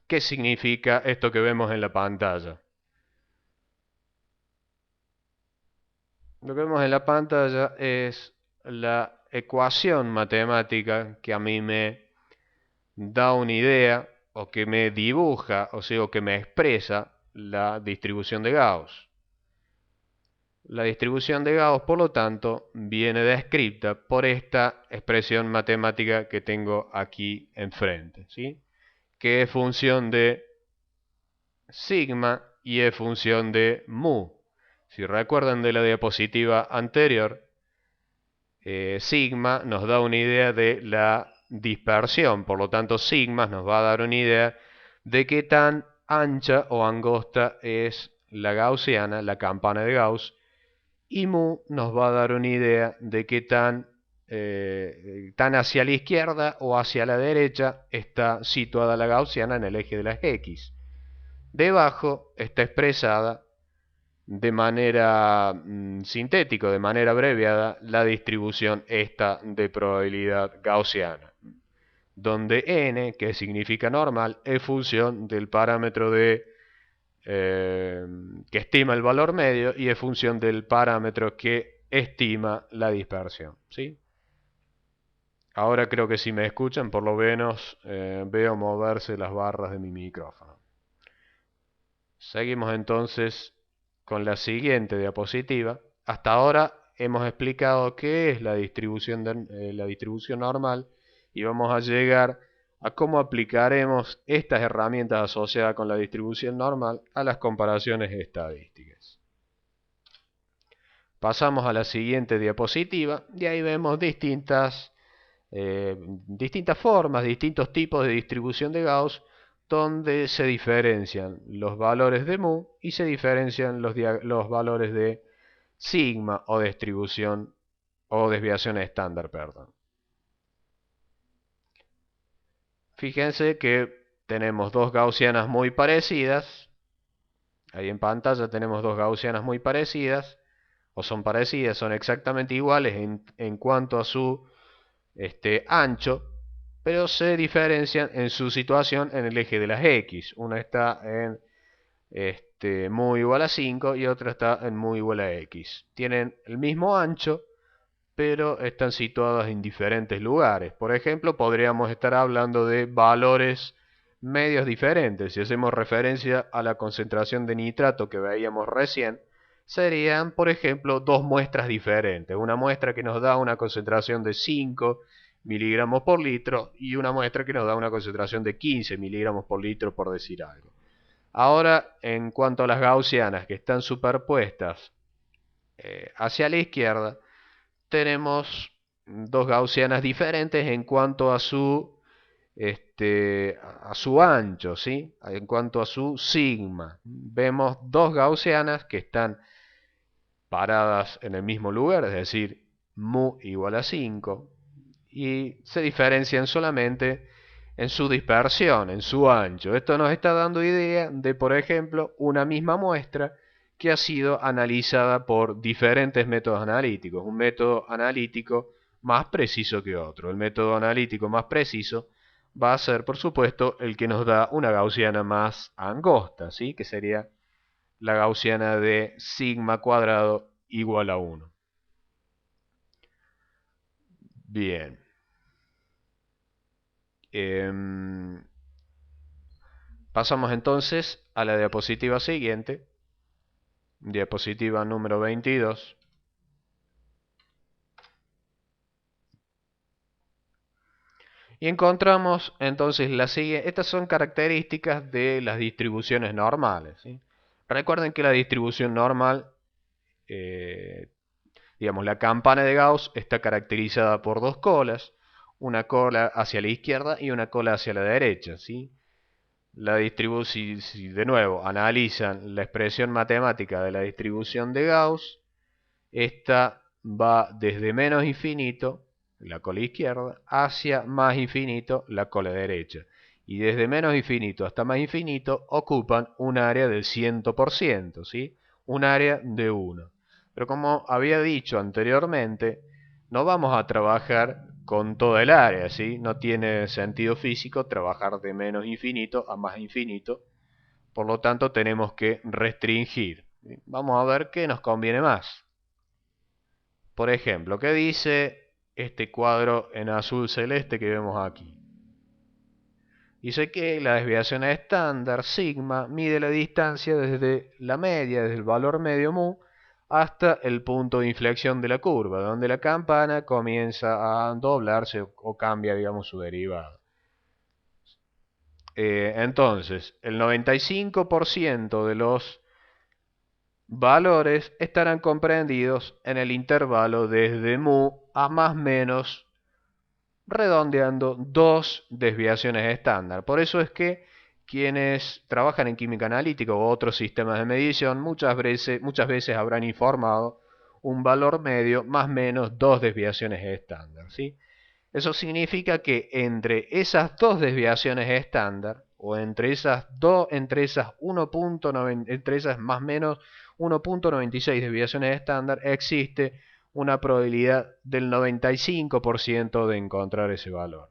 A: qué significa esto que vemos en la pantalla. Lo que vemos en la pantalla es la ecuación matemática que a mí me da una idea o que me dibuja, o sea, o que me expresa la distribución de Gauss. La distribución de Gauss, por lo tanto, viene descrita por esta expresión matemática que tengo aquí enfrente, ¿sí? Que es función de sigma y es función de mu. Si recuerdan de la diapositiva anterior, sigma nos da una idea de la dispersión, por lo tanto sigma nos va a dar una idea de qué tan ancha o angosta es la gaussiana, la campana de Gauss, y mu nos va a dar una idea de qué tan hacia la izquierda o hacia la derecha está situada la gaussiana en el eje de las x. Debajo está expresada de manera sintética, de manera abreviada, la distribución esta de probabilidad gaussiana, donde n, que significa normal, es función del parámetro que estima el valor medio y es función del parámetro que estima la dispersión, ¿sí? Ahora creo que si me escuchan, por lo menos veo moverse las barras de mi micrófono. Seguimos entonces con la siguiente diapositiva. Hasta ahora hemos explicado qué es la distribución normal y vamos a llegar a cómo aplicaremos estas herramientas asociadas con la distribución normal a las comparaciones estadísticas. Pasamos a la siguiente diapositiva y ahí vemos distintas formas, distintos tipos de distribución de Gauss donde se diferencian los valores de mu y se diferencian los valores de sigma o distribución o desviación estándar, perdón. Fíjense que tenemos dos gaussianas muy parecidas. Ahí en pantalla tenemos dos gaussianas muy parecidas, o son parecidas, son exactamente iguales en cuanto a su ancho, pero se diferencian en su situación en el eje de las x. Una está en mu igual a 5 y otra está en mu igual a x. Tienen el mismo ancho, pero están situadas en diferentes lugares. Por ejemplo, podríamos estar hablando de valores medios diferentes. Si hacemos referencia a la concentración de nitrato que veíamos recién, serían, por ejemplo, dos muestras diferentes. Una muestra que nos da una concentración de 5 miligramos por litro y una muestra que nos da una concentración de 15 miligramos por litro, por decir algo. Ahora, en cuanto a las gaussianas que están superpuestas hacia la izquierda, tenemos dos gaussianas diferentes en cuanto a su ancho, ¿sí? En cuanto a su sigma. Vemos dos gaussianas que están paradas en el mismo lugar, es decir, mu igual a 5, y se diferencian solamente en su dispersión, en su ancho. Esto nos está dando idea de, por ejemplo, una misma muestra que ha sido analizada por diferentes métodos analíticos. Un método analítico más preciso que otro. El método analítico más preciso va a ser, por supuesto, el que nos da una gaussiana más angosta, ¿sí? Que sería la gaussiana de sigma cuadrado igual a 1. Bien. Pasamos entonces a la diapositiva siguiente, diapositiva número 22. Y encontramos entonces la siguiente. Estas son características de las distribuciones normales, ¿sí? Recuerden que la distribución normal, digamos, la campana de Gauss está caracterizada por dos colas, una cola hacia la izquierda y una cola hacia la derecha, ¿sí? La distribución, si de nuevo analizan la expresión matemática de la distribución de Gauss, esta va desde menos infinito, la cola izquierda, hacia más infinito, la cola derecha. Y desde menos infinito hasta más infinito ocupan un área del 100%, ¿sí? Un área de 1. Pero como había dicho anteriormente, no vamos a trabajar con toda el área, ¿sí? No tiene sentido físico trabajar de menos infinito a más infinito. Por lo tanto, tenemos que restringir. Vamos a ver qué nos conviene más. Por ejemplo, ¿qué dice este cuadro en azul celeste que vemos aquí? Dice que la desviación estándar, sigma, mide la distancia desde la media, desde el valor medio mu, hasta el punto de inflexión de la curva, donde la campana comienza a doblarse o cambia, digamos, su derivada. Entonces, el 95% de los valores estarán comprendidos en el intervalo desde mu a más menos, redondeando, dos desviaciones estándar. Por eso es que quienes trabajan en química analítica u otros sistemas de medición muchas veces habrán informado un valor medio más menos dos desviaciones estándar, ¿sí? Eso significa que entre esas dos desviaciones estándar, o entre esas más menos 1.96 desviaciones estándar, existe una probabilidad del 95% de encontrar ese valor.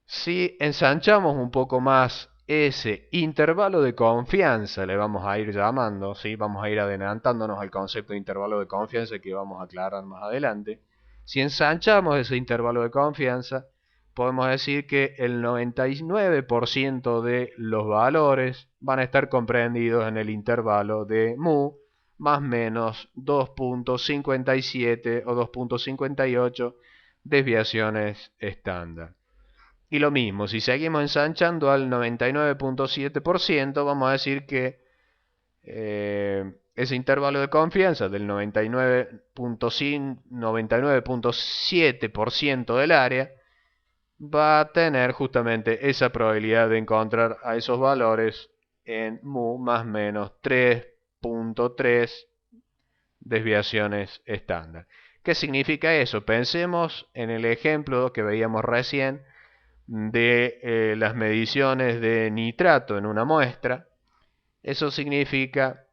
A: Si ensanchamos un poco más ese intervalo de confianza, le vamos a ir llamando, ¿sí? Vamos a ir adelantándonos al concepto de intervalo de confianza que vamos a aclarar más adelante. Si ensanchamos ese intervalo de confianza, podemos decir que el 99% de los valores van a estar comprendidos en el intervalo de mu más menos 2.57 o 2.58 desviaciones estándar. Y lo mismo, si seguimos ensanchando al 99.7%, vamos a decir que ese intervalo de confianza del 99.7% del área va a tener justamente esa probabilidad de encontrar a esos valores en mu más menos 3.3 desviaciones estándar. ¿Qué significa eso? Pensemos en el ejemplo que veíamos recién de las mediciones de nitrato en una muestra. Eso significa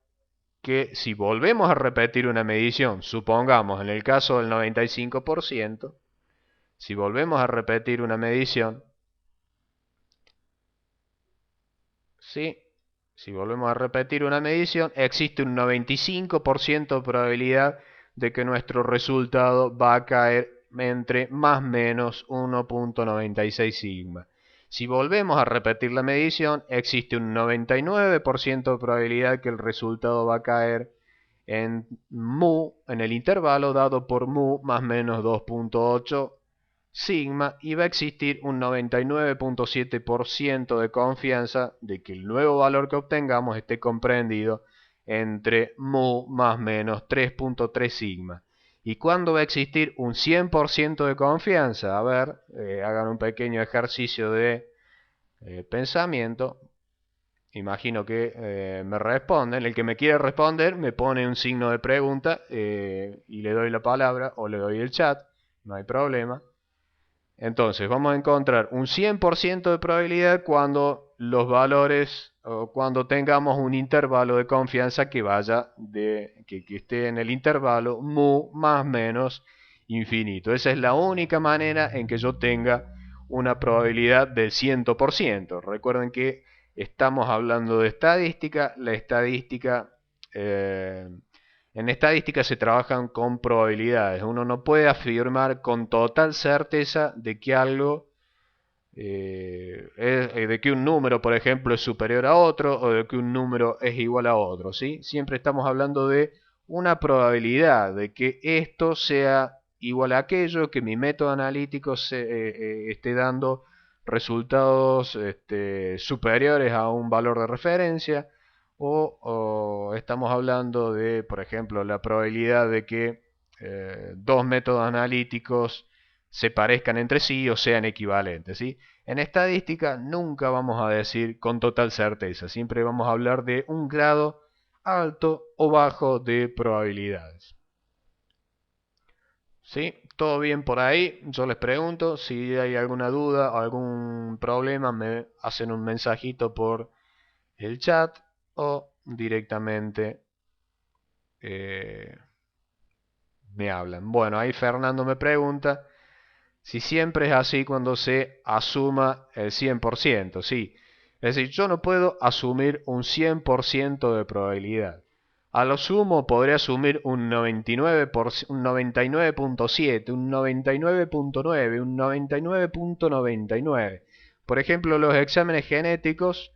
A: que si volvemos a repetir una medición, supongamos en el caso del 95%, si volvemos a repetir una medición, ¿sí? Si volvemos a repetir una medición, existe un 95% de probabilidad de que nuestro resultado va a caer entre más menos 1.96 sigma. Si volvemos a repetir la medición, existe un 99% de probabilidad que el resultado va a caer en mu, en el intervalo dado por mu más menos 2.8 sigma, y va a existir un 99.7% de confianza de que el nuevo valor que obtengamos esté comprendido entre mu más menos 3.3 sigma. ¿Y cuándo va a existir un 100% de confianza? A ver, hagan un pequeño ejercicio de pensamiento. Imagino que me responden. El que me quiere responder me pone un signo de pregunta y le doy la palabra o le doy el chat. No hay problema. Entonces vamos a encontrar un 100% de probabilidad cuando los valores o cuando tengamos un intervalo de confianza que que esté en el intervalo mu más menos infinito. Esa es la única manera en que yo tenga una probabilidad del 100%. Recuerden que estamos hablando de estadística. En estadística se trabajan con probabilidades. Uno no puede afirmar con total certeza de que algo, de que un número, por ejemplo, es superior a otro o de que un número es igual a otro, ¿sí? Siempre estamos hablando de una probabilidad de que esto sea igual a aquello, que mi método analítico esté dando resultados superiores a un valor de referencia. O estamos hablando de, por ejemplo, la probabilidad de que dos métodos analíticos se parezcan entre sí o sean equivalentes, ¿sí? En estadística nunca vamos a decir con total certeza, siempre vamos a hablar de un grado alto o bajo de probabilidades. ¿Sí? ¿Todo bien por ahí? Yo les pregunto, si hay alguna duda o algún problema, me hacen un mensajito por el chat o directamente me hablan. Bueno, ahí Fernando me pregunta si siempre es así cuando se asuma el 100%. Sí, es decir, yo no puedo asumir un 100% de probabilidad. A lo sumo podré asumir un 99.7, un 99.9, un 99.99. Por ejemplo, los exámenes genéticos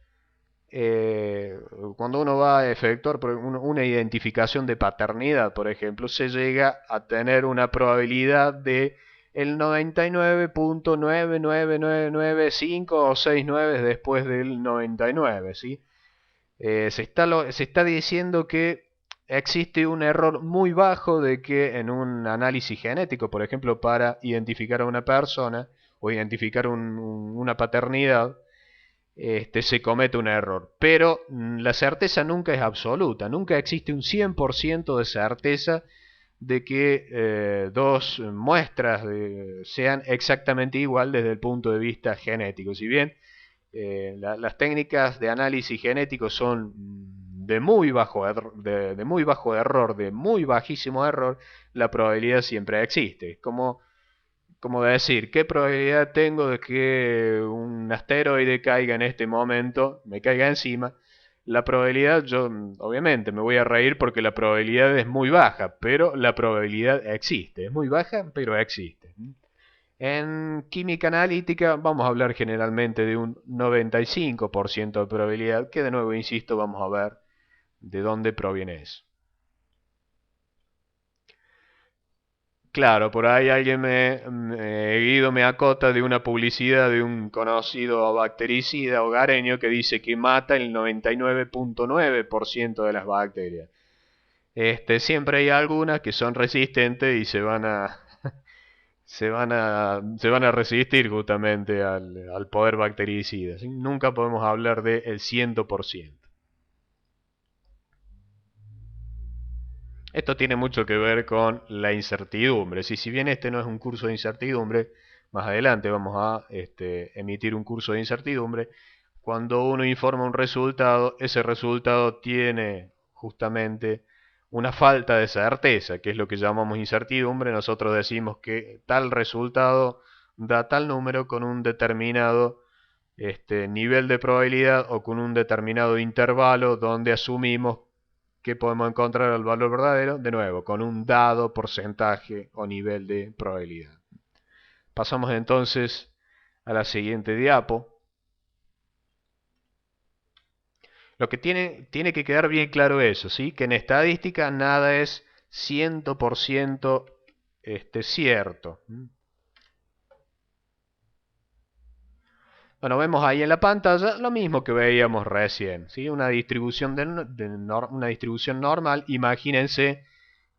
A: eh, cuando uno va a efectuar una identificación de paternidad, por ejemplo, se llega a tener una probabilidad de el 99.99995 o 69 después del 99, ¿sí? Se está diciendo que existe un error muy bajo de que en un análisis genético, por ejemplo, para identificar a una persona o identificar una paternidad, se comete un error. Pero la certeza nunca es absoluta, nunca existe un 100% de certeza de que dos muestras sean exactamente igual desde el punto de vista genético. Si bien las técnicas de análisis genético son de muy bajo de muy bajo error, de muy bajísimo error, la probabilidad siempre existe. Como decir, ¿qué probabilidad tengo de que un asteroide caiga en este momento, me caiga encima? La probabilidad, yo obviamente me voy a reír porque la probabilidad es muy baja, pero la probabilidad existe. Es muy baja, pero existe. En química analítica vamos a hablar generalmente de un 95% de probabilidad, que de nuevo, insisto, vamos a ver de dónde proviene eso. Claro, por ahí alguien Guido me acota de una publicidad de un conocido bactericida hogareño que dice que mata el 99.9% de las bacterias. Siempre hay algunas que son resistentes y se van a resistir justamente al poder bactericida, ¿sí? Nunca podemos hablar del 100%. Esto tiene mucho que ver con la incertidumbre. Si bien este no es un curso de incertidumbre, más adelante vamos a emitir un curso de incertidumbre. Cuando uno informa un resultado, ese resultado tiene justamente una falta de certeza, que es lo que llamamos incertidumbre. Nosotros decimos que tal resultado da tal número con un determinado nivel de probabilidad o con un determinado intervalo donde asumimos que podemos encontrar el valor verdadero, de nuevo, con un dado porcentaje o nivel de probabilidad. Pasamos entonces a la siguiente diapo. Lo que tiene que quedar bien claro eso, ¿sí? Que en estadística nada es 100% cierto. Bueno, vemos ahí en la pantalla lo mismo que veíamos recién, ¿sí? Una distribución, una distribución normal. Imagínense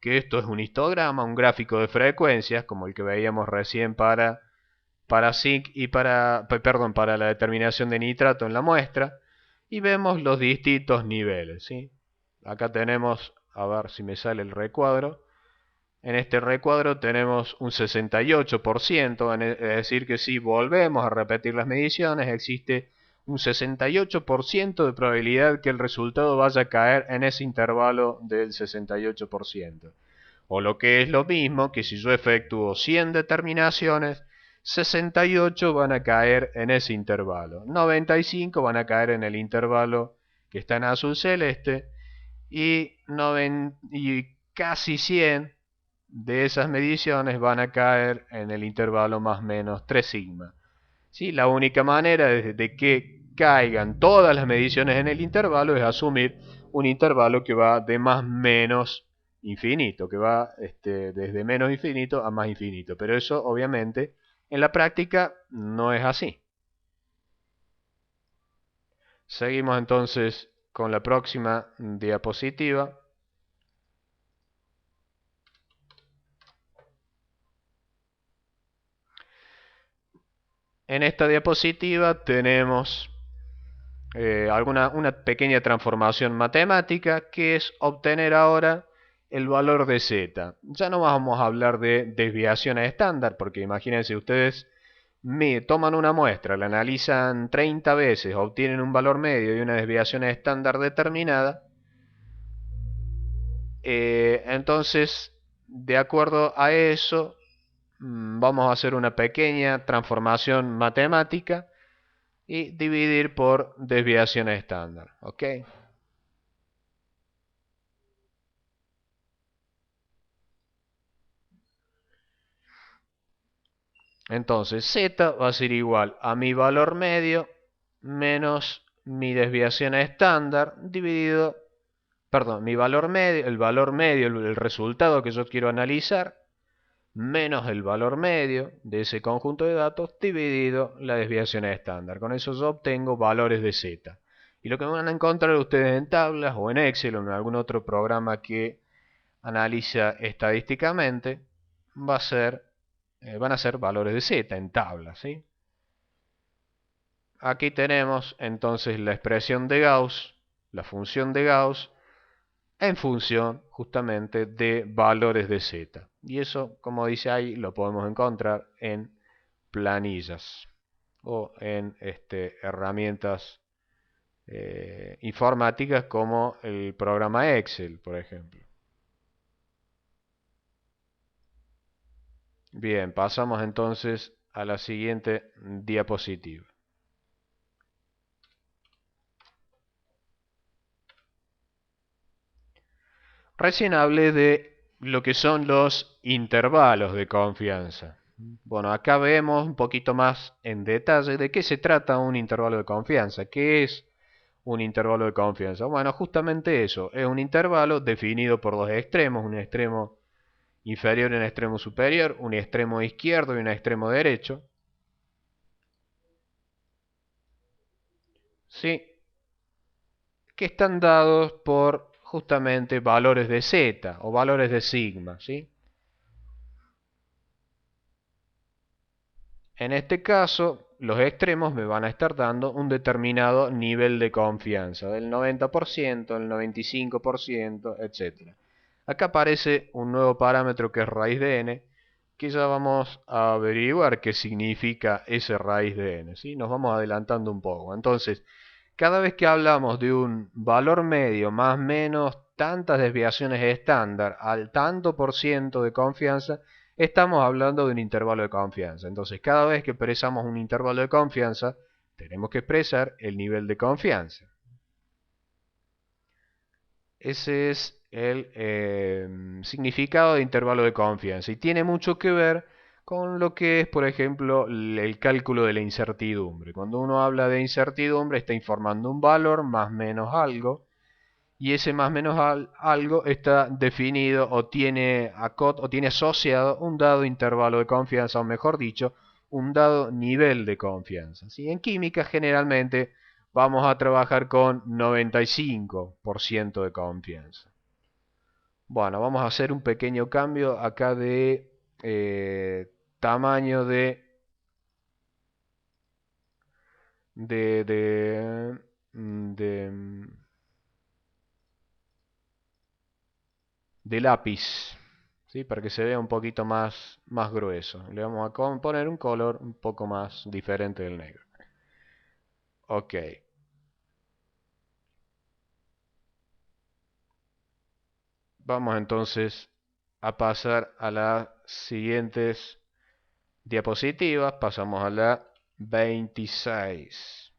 A: que esto es un histograma, un gráfico de frecuencias, como el que veíamos recién para zinc y perdón, para la determinación de nitrato en la muestra, y vemos los distintos niveles, ¿sí? Acá tenemos, a ver si me sale el recuadro. En este recuadro tenemos un 68%, es decir que si volvemos a repetir las mediciones, existe un 68% de probabilidad que el resultado vaya a caer en ese intervalo del 68%. O lo que es lo mismo, que si yo efectúo 100 determinaciones, 68 van a caer en ese intervalo, 95 van a caer en el intervalo que está en azul celeste y casi 100 de esas mediciones van a caer en el intervalo más o menos 3 sigma. ¿Sí? La única manera de que caigan todas las mediciones en el intervalo es asumir un intervalo que va de más menos infinito, que va desde menos infinito a más infinito. Pero eso obviamente en la práctica no es así. Seguimos entonces con la próxima diapositiva. En esta diapositiva tenemos una pequeña transformación matemática que es obtener ahora el valor de z. Ya no vamos a hablar de desviaciones estándar, porque imagínense ustedes, toman una muestra, la analizan 30 veces, obtienen un valor medio y una desviación estándar determinada. Entonces, de acuerdo a eso, vamos a hacer una pequeña transformación matemática y dividir por desviación estándar, ¿ok? Entonces z va a ser igual a mi valor medio menos mi desviación estándar dividido, perdón, mi valor medio, el resultado que yo quiero analizar, menos el valor medio de ese conjunto de datos dividido la desviación estándar. Con eso yo obtengo valores de z. Y lo que van a encontrar ustedes en tablas o en Excel o en algún otro programa que analiza estadísticamente van a ser valores de z en tablas, ¿sí? Aquí tenemos entonces la expresión de Gauss, la función de Gauss, en función justamente de valores de z. Y eso, como dice ahí, lo podemos encontrar en planillas o en herramientas informáticas como el programa Excel, por ejemplo. Bien, pasamos entonces a la siguiente diapositiva. Recién hablé de lo que son los intervalos de confianza. Bueno, acá vemos un poquito más en detalle de qué se trata un intervalo de confianza. ¿Qué es un intervalo de confianza? Bueno, justamente eso. Es un intervalo definido por dos extremos, un extremo inferior y un extremo superior, un extremo izquierdo y un extremo derecho. ¿Sí? Que están dados por justamente valores de z o valores de sigma, ¿sí? En este caso, los extremos me van a estar dando un determinado nivel de confianza, del 90%, el 95%, etc. Acá aparece un nuevo parámetro que es raíz de n, que ya vamos a averiguar qué significa ese raíz de n, ¿sí? Nos vamos adelantando un poco. Entonces, cada vez que hablamos de un valor medio más o menos tantas desviaciones estándar al tanto por ciento de confianza, estamos hablando de un intervalo de confianza. Entonces, cada vez que expresamos un intervalo de confianza, tenemos que expresar el nivel de confianza. Ese es el significado de intervalo de confianza y tiene mucho que ver con lo que es, por ejemplo, el cálculo de la incertidumbre. Cuando uno habla de incertidumbre, está informando un valor más menos algo, y ese más menos algo está definido o tiene asociado un dado intervalo de confianza, o mejor dicho, un dado nivel de confianza. ¿Sí? En química generalmente vamos a trabajar con 95% de confianza. Bueno, vamos a hacer un pequeño cambio acá de tamaño de, de, de, de lápiz, ¿sí? Para que se vea un poquito más grueso. Le vamos a poner un color un poco más diferente del negro. Ok. Vamos entonces a pasar a las siguientes diapositivas. Pasamos a la 26.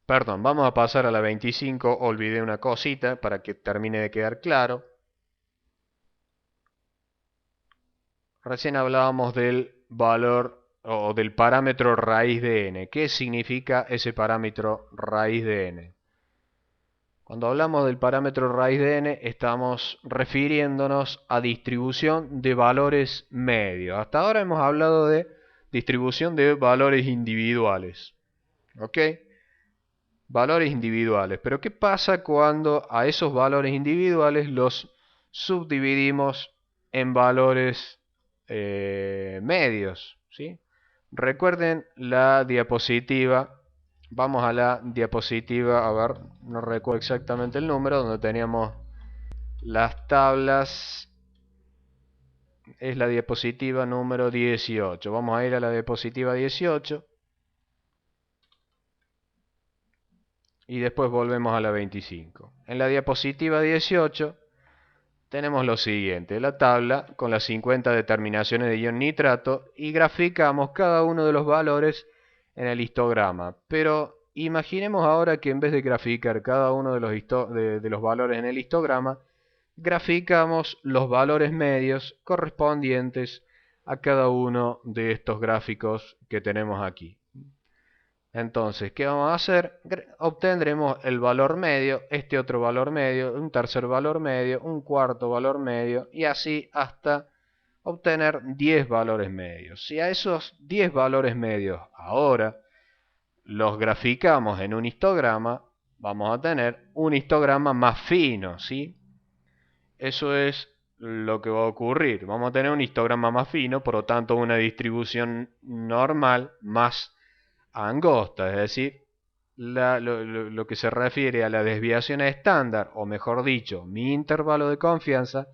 A: Perdón, vamos a pasar a la 25. Olvidé una cosita para que termine de quedar claro. Recién hablábamos del valor o del parámetro raíz de n. ¿Qué significa ese parámetro raíz de n? Cuando hablamos del parámetro raíz de n, estamos refiriéndonos a distribución de valores medios. Hasta ahora hemos hablado de distribución de valores individuales. ¿Ok? Valores individuales. Pero ¿qué pasa cuando a esos valores individuales los subdividimos en valores medios? ¿Sí? Recuerden la diapositiva. Vamos a la diapositiva, a ver, no recuerdo exactamente el número, donde teníamos las tablas. Es la diapositiva número 18. Vamos a ir a la diapositiva 18. Y después volvemos a la 25. En la diapositiva 18 tenemos lo siguiente, la tabla con las 50 determinaciones de ion nitrato y graficamos cada uno de los valores en el histograma. Pero imaginemos ahora que en vez de graficar cada uno de los valores en el histograma, graficamos los valores medios correspondientes a cada uno de estos gráficos que tenemos aquí. Entonces, ¿qué vamos a hacer? Obtendremos el valor medio, este otro valor medio, un tercer valor medio, un cuarto valor medio y así hasta obtener 10 valores medios. Si a esos 10 valores medios ahora los graficamos en un histograma, vamos a tener un histograma más fino, ¿sí? Eso es lo que va a ocurrir. Vamos a tener un histograma más fino, por lo tanto una distribución normal más angosta, es decir, lo que se refiere a la desviación estándar, o mejor dicho, mi intervalo de confianza,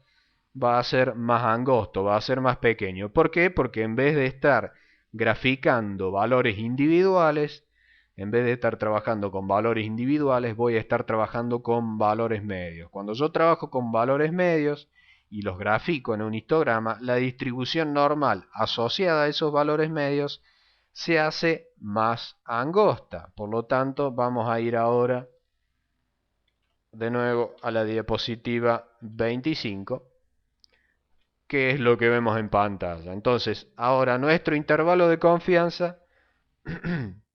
A: va a ser más angosto, va a ser más pequeño. ¿Por qué? Porque en vez de estar graficando valores individuales, en vez de estar trabajando con valores individuales, voy a estar trabajando con valores medios. Cuando yo trabajo con valores medios y los grafico en un histograma, la distribución normal asociada a esos valores medios se hace más angosta. Por lo tanto, vamos a ir ahora de nuevo a la diapositiva 25, que es lo que vemos en pantalla. Entonces, ahora nuestro intervalo de confianza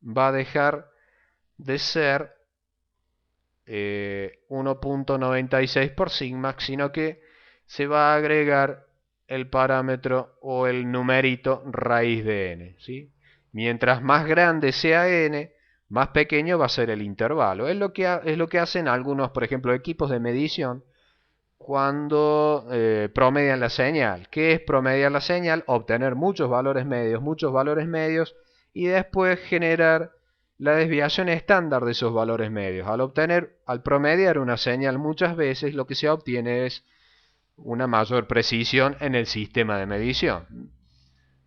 A: va a dejar de ser 1.96 por sigma, sino que se va a agregar el parámetro o el numerito raíz de n, ¿sí? Mientras más grande sea n, más pequeño va a ser el intervalo. Es lo que hacen algunos, por ejemplo, equipos de medición cuando promedian la señal. ¿Qué es promediar la señal? Obtener muchos valores medios y después generar la desviación estándar de esos valores medios. Al promediar una señal muchas veces, lo que se obtiene es una mayor precisión en el sistema de medición.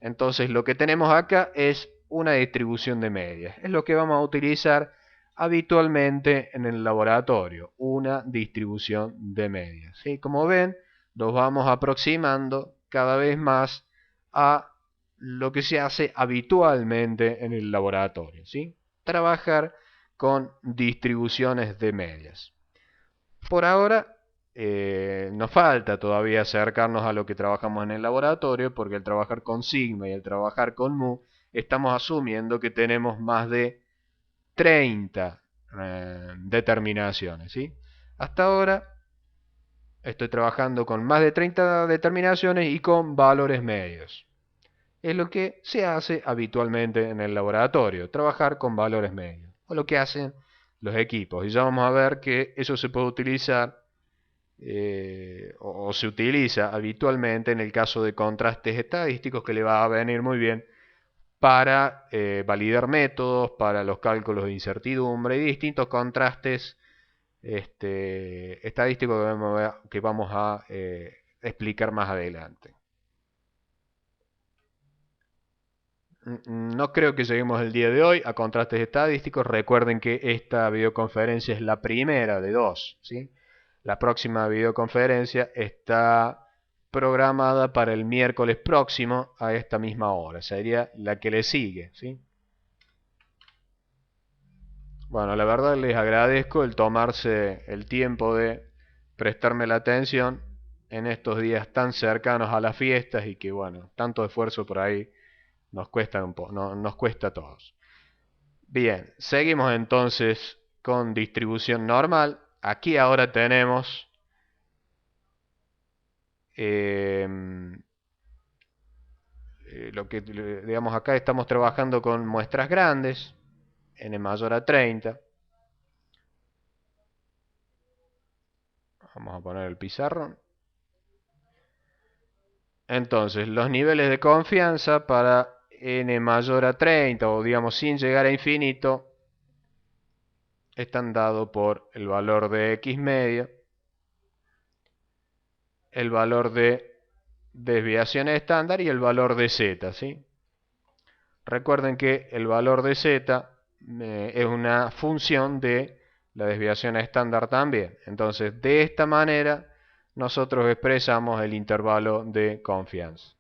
A: Entonces lo que tenemos acá es una distribución de medias. Es lo que vamos a utilizar habitualmente en el laboratorio, una distribución de medias. ¿Sí? Como ven, nos vamos aproximando cada vez más a lo que se hace habitualmente en el laboratorio. ¿Sí? Trabajar con distribuciones de medias. Por ahora nos falta todavía acercarnos a lo que trabajamos en el laboratorio, porque al trabajar con sigma y al trabajar con mu, estamos asumiendo que tenemos más de 30 determinaciones. ¿Sí? Hasta ahora estoy trabajando con más de 30 determinaciones y con valores medios. Es lo que se hace habitualmente en el laboratorio, trabajar con valores medios, o lo que hacen los equipos. Y ya vamos a ver que eso se puede utilizar o se utiliza habitualmente en el caso de contrastes estadísticos, que le va a venir muy bien para validar métodos, para los cálculos de incertidumbre y distintos contrastes estadísticos que vamos a explicar más adelante. No creo que lleguemos el día de hoy a contrastes estadísticos. Recuerden que esta videoconferencia es la primera de dos, ¿sí? La próxima videoconferencia está programada para el miércoles próximo a esta misma hora. Sería la que le sigue, ¿sí? Bueno, la verdad les agradezco el tomarse el tiempo de prestarme la atención en estos días tan cercanos a las fiestas y que, bueno, tanto esfuerzo por ahí nos cuesta un poco, nos cuesta a todos. Bien, seguimos entonces con distribución normal. Aquí ahora tenemos lo que, digamos, acá estamos trabajando con muestras grandes, n mayor a 30. Vamos a poner el pizarrón. Entonces, los niveles de confianza para n mayor a 30, o digamos sin llegar a infinito, están dados por el valor de x medio, el valor de desviación estándar y el valor de z, ¿sí? Recuerden que el valor de z es una función de la desviación estándar también. Entonces, de esta manera, nosotros expresamos el intervalo de confianza.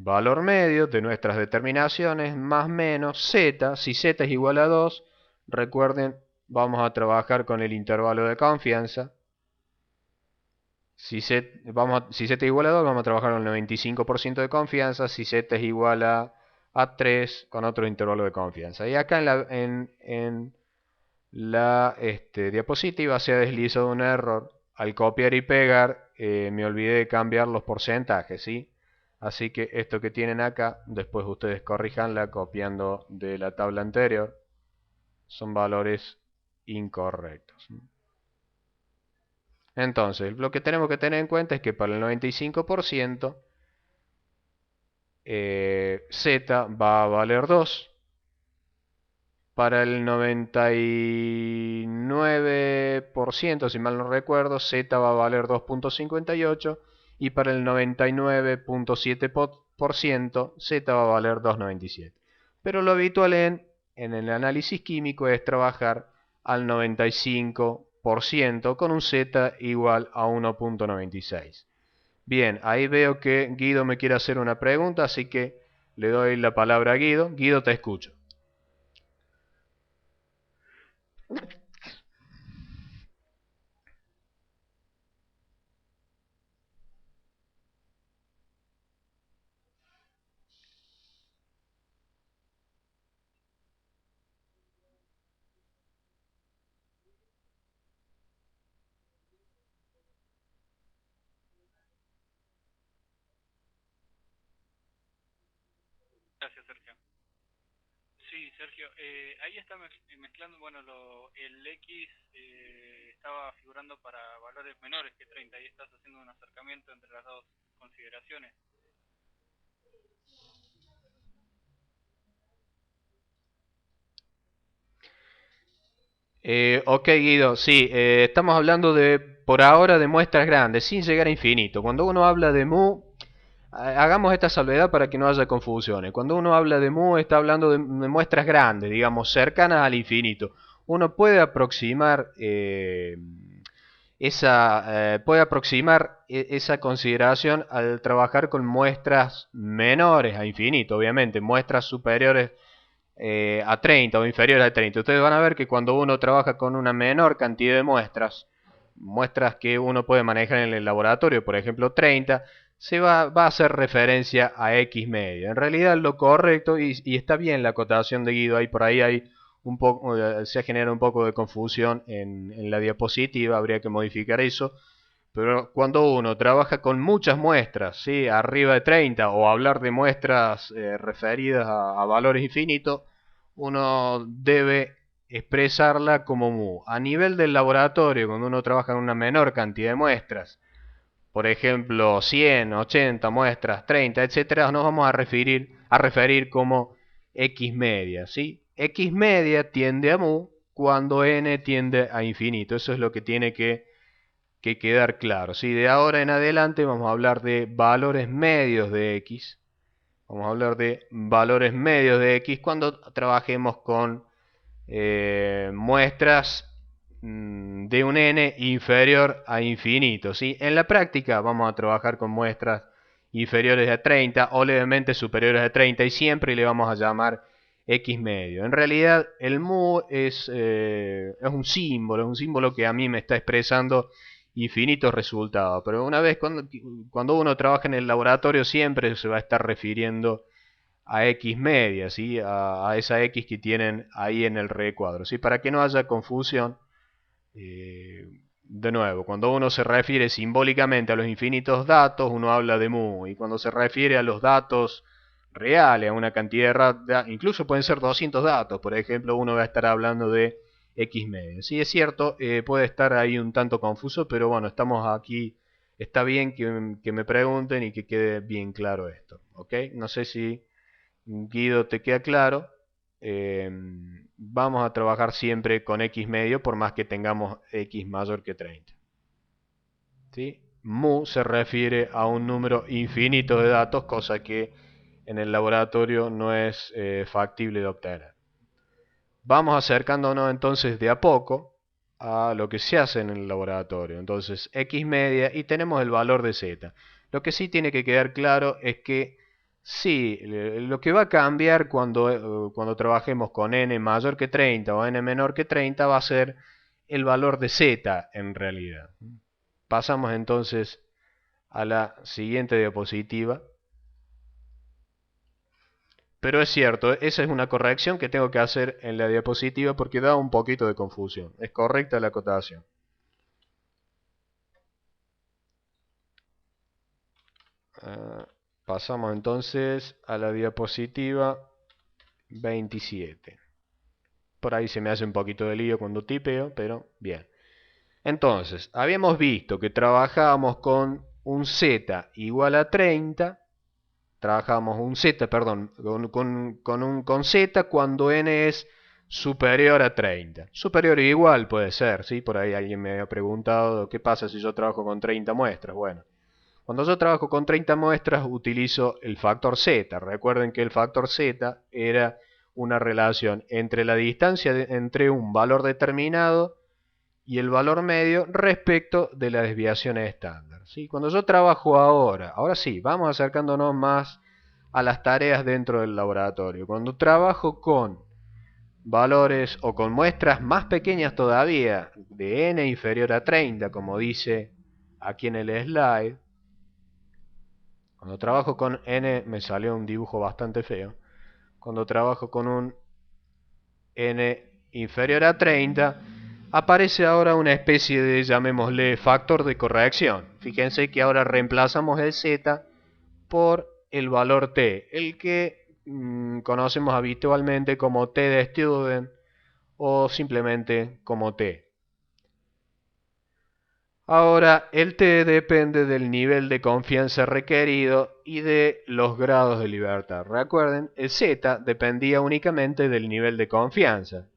A: Valor medio de nuestras determinaciones más menos z. Si z es igual a 2, recuerden, vamos a trabajar con el intervalo de confianza. Si z es igual a 2, vamos a trabajar con el 95% de confianza. Si z es igual a 3, con otro intervalo de confianza. Y acá en la diapositiva se ha deslizado un error. Al copiar y pegar, me olvidé de cambiar los porcentajes, ¿sí? Así que esto que tienen acá, después ustedes corrijanla copiando de la tabla anterior. Son valores incorrectos. Entonces, lo que tenemos que tener en cuenta es que para el 95% Z va a valer 2. Para el 99%, si mal no recuerdo, Z va a valer 2.58. Y para el 99.7% Z va a valer 2.97. Pero lo habitual en el análisis químico es trabajar al 95% con un Z igual a 1.96. Bien, ahí veo que Guido me quiere hacer una pregunta, así que le doy la palabra a Guido. Guido, te escucho.
B: Gracias, Sergio. Sí, Sergio, ahí está mezclando, bueno, el X estaba figurando para valores menores que 30, ahí estás haciendo un acercamiento entre las dos consideraciones.
A: Ok, Guido, sí, estamos hablando por ahora, de muestras grandes, sin llegar a infinito. Cuando uno habla de mu, hagamos esta salvedad para que no haya confusiones. Cuando uno habla de mu, está hablando de muestras grandes, digamos, cercanas al infinito. Uno puede aproximar esa consideración al trabajar con muestras menores a infinito, obviamente, muestras superiores a 30 o inferiores a 30. Ustedes van a ver que cuando uno trabaja con una menor cantidad de muestras que uno puede manejar en el laboratorio, por ejemplo 30, va a hacer referencia a X media. En realidad lo correcto, y está bien la acotación de Guido, ahí por ahí hay se ha generado un poco de confusión en la diapositiva, habría que modificar eso. Pero cuando uno trabaja con muchas muestras, ¿sí? Arriba de 30, o hablar de muestras referidas a valores infinitos, uno debe expresarla como mu. A nivel del laboratorio, cuando uno trabaja en una menor cantidad de muestras, por ejemplo 100, 80 muestras, 30, etcétera, nos vamos a referir como X media, ¿sí? X media tiende a mu cuando n tiende a infinito. Eso es lo que tiene que quedar claro, ¿sí? De ahora en adelante vamos a hablar de valores medios de X. Vamos a hablar de valores medios de X cuando trabajemos con muestras de un n inferior a infinito, ¿sí? En la práctica vamos a trabajar con muestras inferiores a 30 o levemente superiores a 30 y siempre le vamos a llamar X medio. En realidad el mu es un símbolo que a mí me está expresando infinitos resultados, pero una vez cuando uno trabaja en el laboratorio siempre se va a estar refiriendo a X media, ¿sí? A esa X que tienen ahí en el recuadro, ¿sí? Para que no haya confusión, de nuevo, cuando uno se refiere simbólicamente a los infinitos datos, uno habla de mu, y cuando se refiere a los datos reales, a una cantidad de incluso pueden ser 200 datos, por ejemplo, uno va a estar hablando de X media. Sí, es cierto, puede estar ahí un tanto confuso, pero bueno, estamos aquí, está bien que me pregunten y que quede bien claro esto, ¿ok? No sé si Guido, ¿te queda claro? Vamos a trabajar siempre con X medio por más que tengamos X mayor que 30. ¿Sí? Mu se refiere a un número infinito de datos, cosa que en el laboratorio no es factible de obtener. Vamos acercándonos entonces de a poco a lo que se hace en el laboratorio. Entonces, X media y tenemos el valor de Z. Lo que sí tiene que quedar claro es que sí, lo que va a cambiar cuando trabajemos con n mayor que 30 o n menor que 30 va a ser el valor de Z en realidad. Pasamos entonces a la siguiente diapositiva. Pero es cierto, esa es una corrección que tengo que hacer en la diapositiva porque da un poquito de confusión. Es correcta la acotación. Pasamos entonces a la diapositiva 27. Por ahí se me hace un poquito de lío cuando tipeo, pero bien. Entonces, habíamos visto que trabajábamos con un z igual a 30. Trabajábamos un z, perdón, con z cuando n es superior a 30. Superior o igual puede ser, ¿sí? Por ahí alguien me había preguntado qué pasa si yo trabajo con 30 muestras. Bueno, cuando yo trabajo con 30 muestras utilizo el factor z. Recuerden que el factor z era una relación entre la distancia entre un valor determinado y el valor medio respecto de la desviación estándar. ¿Sí? Cuando yo trabajo ahora sí, vamos acercándonos más a las tareas dentro del laboratorio. Cuando trabajo con valores o con muestras más pequeñas todavía, de n inferior a 30, como dice aquí en el slide, cuando trabajo con n, me salió un dibujo bastante feo, cuando trabajo con un n inferior a 30, aparece ahora una especie de, llamémosle, factor de corrección. Fíjense que ahora reemplazamos el z por el valor t, el que conocemos habitualmente como t de student o simplemente como t. Ahora, el t depende del nivel de confianza requerido y de los grados de libertad. Recuerden, el z dependía únicamente del nivel de confianza.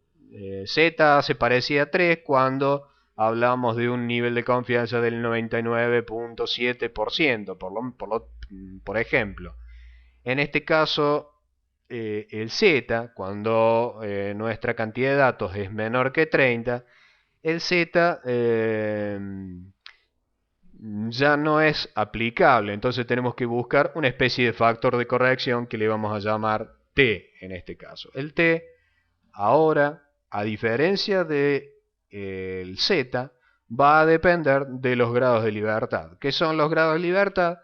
A: Z se parecía a 3 cuando hablamos de un nivel de confianza del 99.7%, por ejemplo. En este caso, el z, cuando nuestra cantidad de datos es menor que 30, el z ya no es aplicable. Entonces tenemos que buscar una especie de factor de corrección que le vamos a llamar t en este caso. El t ahora, a diferencia de el z, va a depender de los grados de libertad. ¿Qué son los grados de libertad?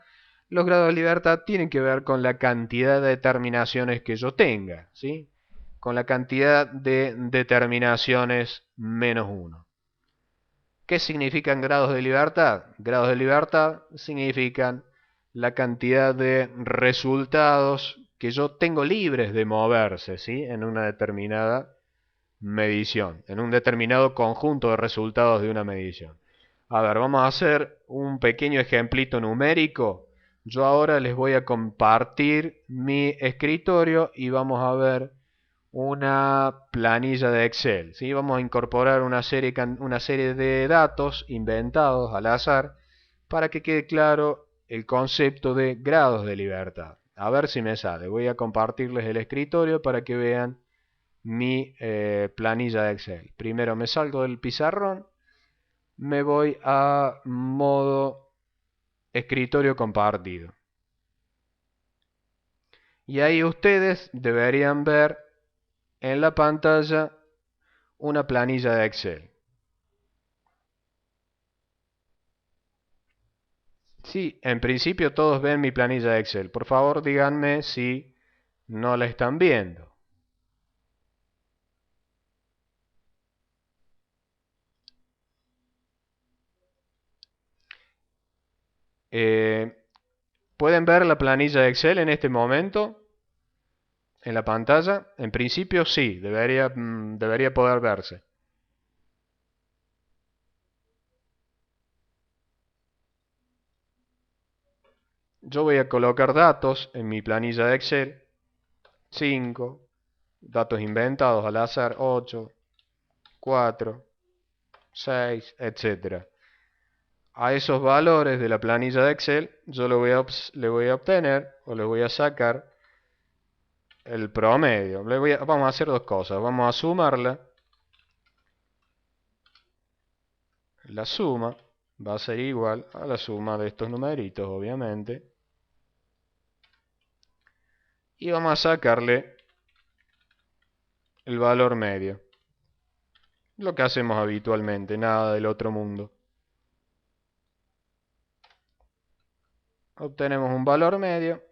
A: Los grados de libertad tienen que ver con la cantidad de determinaciones que yo tenga, ¿sí? Con la cantidad de determinaciones menos 1. ¿Qué significan grados de libertad? Grados de libertad significan la cantidad de resultados que yo tengo libres de moverse, ¿sí? En una determinada medición, en un determinado conjunto de resultados de una medición. A ver, vamos a hacer un pequeño ejemplito numérico. Yo ahora les voy a compartir mi escritorio y vamos a ver una planilla de Excel. ¿Sí? Vamos a incorporar una serie de datos inventados al azar para que quede claro el concepto de grados de libertad. A ver si me sale. Voy a compartirles el escritorio para que vean mi planilla de Excel. Primero me salgo del pizarrón, me voy a modo escritorio compartido. Y ahí ustedes deberían ver en la pantalla una planilla de Excel. Sí, en principio todos ven mi planilla de Excel. Por favor, díganme si no la están viendo. ¿Pueden ver la planilla de Excel en este momento en la pantalla? En principio sí, debería poder verse. Yo voy a colocar datos en mi planilla de Excel. 5, datos inventados al azar, 8, 4, 6, etc. A esos valores de la planilla de Excel yo le voy a obtener o le voy a sacar el promedio. Vamos a hacer dos cosas. Vamos a sumarla. La suma va a ser igual a la suma de estos numeritos, obviamente. Y vamos a sacarle el valor medio. Lo que hacemos habitualmente, nada del otro mundo. obtenemos un valor medio.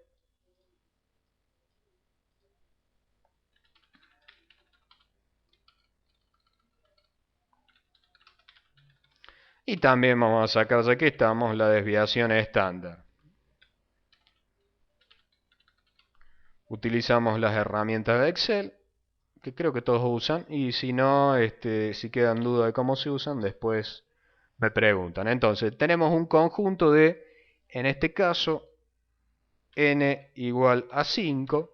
A: Y también vamos a sacar, ya que estamos, la desviación estándar. Utilizamos las herramientas de Excel, que creo que todos usan, y si no, si quedan dudas de cómo se usan, después me preguntan. Entonces, tenemos un conjunto de, en este caso, n igual a 5,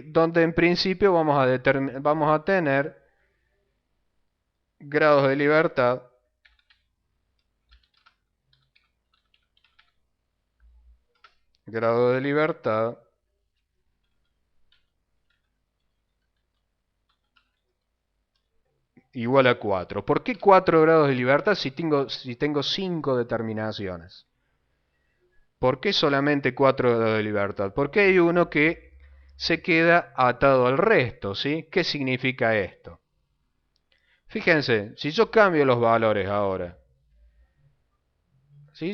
A: donde en principio vamos a tener grados de libertad grado de libertad igual a 4. ¿Por qué 4 grados de libertad si tengo 5 determinaciones? ¿Por qué solamente 4 grados de libertad? Porque hay uno que se queda atado al resto, ¿sí? ¿Qué significa esto? Fíjense, si yo cambio los valores ahora, ¿sí?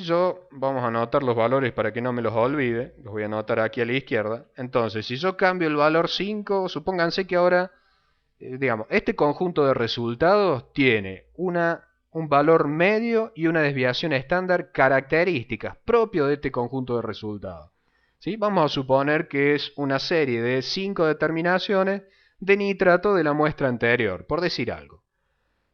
A: Vamos a anotar los valores para que no me los olvide, los voy a anotar aquí a la izquierda. Entonces, si yo cambio el valor 5, supónganse que ahora, digamos, este conjunto de resultados tiene un valor medio y una desviación estándar características propias de este conjunto de resultados. ¿Sí? Vamos a suponer que es una serie de 5 determinaciones de nitrato de la muestra anterior, por decir algo.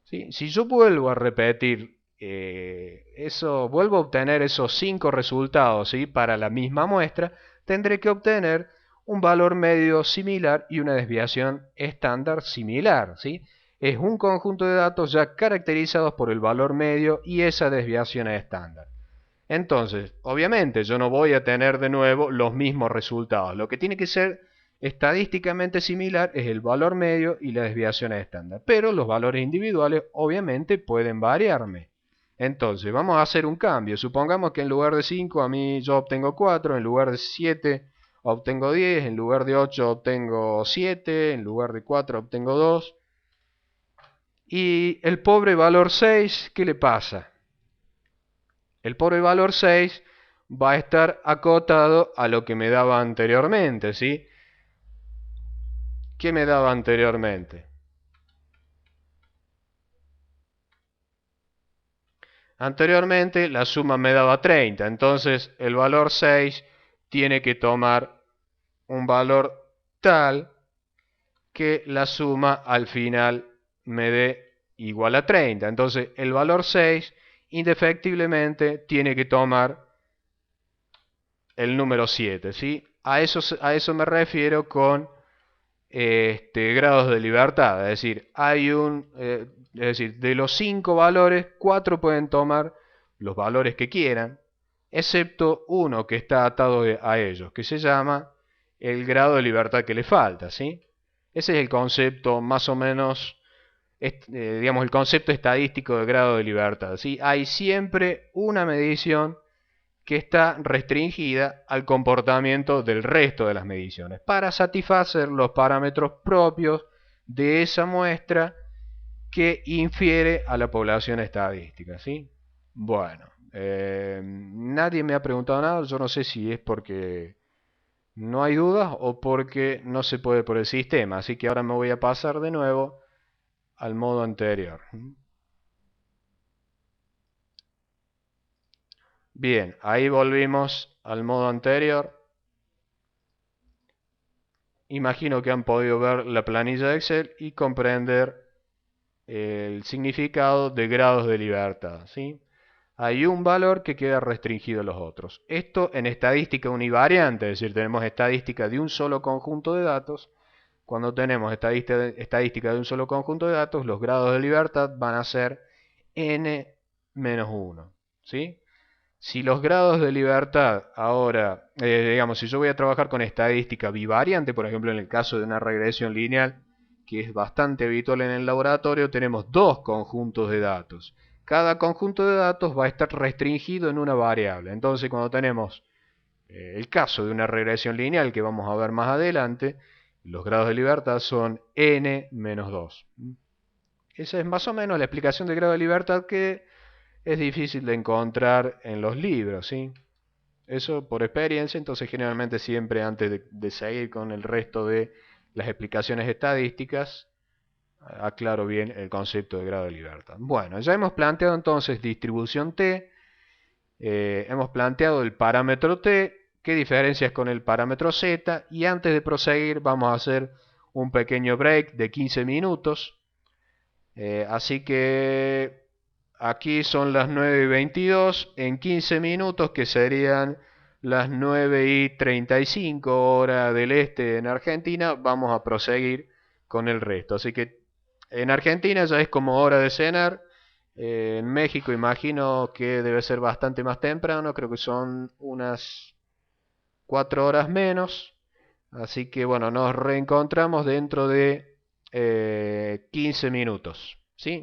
A: ¿Sí? Si yo vuelvo a repetir vuelvo a obtener esos 5 resultados, ¿sí? Para la misma muestra, tendré que obtener un valor medio similar y una desviación estándar similar, ¿sí? Es un conjunto de datos ya caracterizados por el valor medio y esa desviación estándar. Entonces, obviamente yo no voy a tener de nuevo los mismos resultados. Lo que tiene que ser estadísticamente similar es el valor medio y la desviación estándar. Pero los valores individuales obviamente pueden variarme. Entonces, vamos a hacer un cambio. Supongamos que en lugar de 5 a mí yo obtengo 4, en lugar de 7 obtengo 10, en lugar de 8 obtengo 7, en lugar de 4 obtengo 2. Y el pobre valor 6, ¿qué le pasa? El pobre valor 6 va a estar acotado a lo que me daba anteriormente, ¿sí? ¿Qué me daba anteriormente? Anteriormente la suma me daba 30, entonces el valor 6 tiene que tomar un valor tal que la suma al final me dé igual a 30. Entonces el valor 6 indefectiblemente tiene que tomar el número 7, ¿sí? A eso me refiero con grados de libertad, es decir, es decir, de los 5 valores, 4 pueden tomar los valores que quieran, excepto uno que está atado a ellos, que se llama el grado de libertad que le falta, ¿sí? Ese es el concepto más o menos, digamos, el concepto estadístico de grado de libertad, ¿sí? Hay siempre una medición que está restringida al comportamiento del resto de las mediciones para satisfacer los parámetros propios de esa muestra que infiere a la población estadística, ¿sí? Bueno, nadie me ha preguntado nada, yo no sé si es porque no hay dudas o porque no se puede por el sistema, así que ahora me voy a pasar de nuevo al modo anterior. Bien, ahí volvimos al modo anterior. Imagino que han podido ver la planilla de Excel y comprender el significado de grados de libertad, ¿sí? Hay un valor que queda restringido a los otros. Esto en estadística univariante, es decir, tenemos estadística de un solo conjunto de datos. Cuando tenemos estadística de un solo conjunto de datos, los grados de libertad van a ser n-1, ¿sí? Si los grados de libertad ahora, digamos, si yo voy a trabajar con estadística bivariante, por ejemplo, en el caso de una regresión lineal, que es bastante habitual en el laboratorio, tenemos dos conjuntos de datos. Cada conjunto de datos va a estar restringido en una variable. Entonces, cuando tenemos el caso de una regresión lineal, que vamos a ver más adelante, los grados de libertad son n-2. Esa es más o menos la explicación del grado de libertad que es difícil de encontrar en los libros, ¿sí? Eso por experiencia, entonces generalmente siempre antes de seguir con el resto de las explicaciones estadísticas, aclaro bien el concepto de grado de libertad. Bueno, ya hemos planteado entonces distribución T, hemos planteado el parámetro T, qué diferencias con el parámetro Z, y antes de proseguir vamos a hacer un pequeño break de 15 minutos. Así que aquí son las 9:22, en 15 minutos, que serían las 9:35 hora del este en Argentina, vamos a proseguir con el resto. Así que en Argentina ya es como hora de cenar. En México imagino que debe ser bastante más temprano, creo que son unas 4 horas menos. Así que bueno, nos reencontramos dentro de 15 minutos. ¿Sí?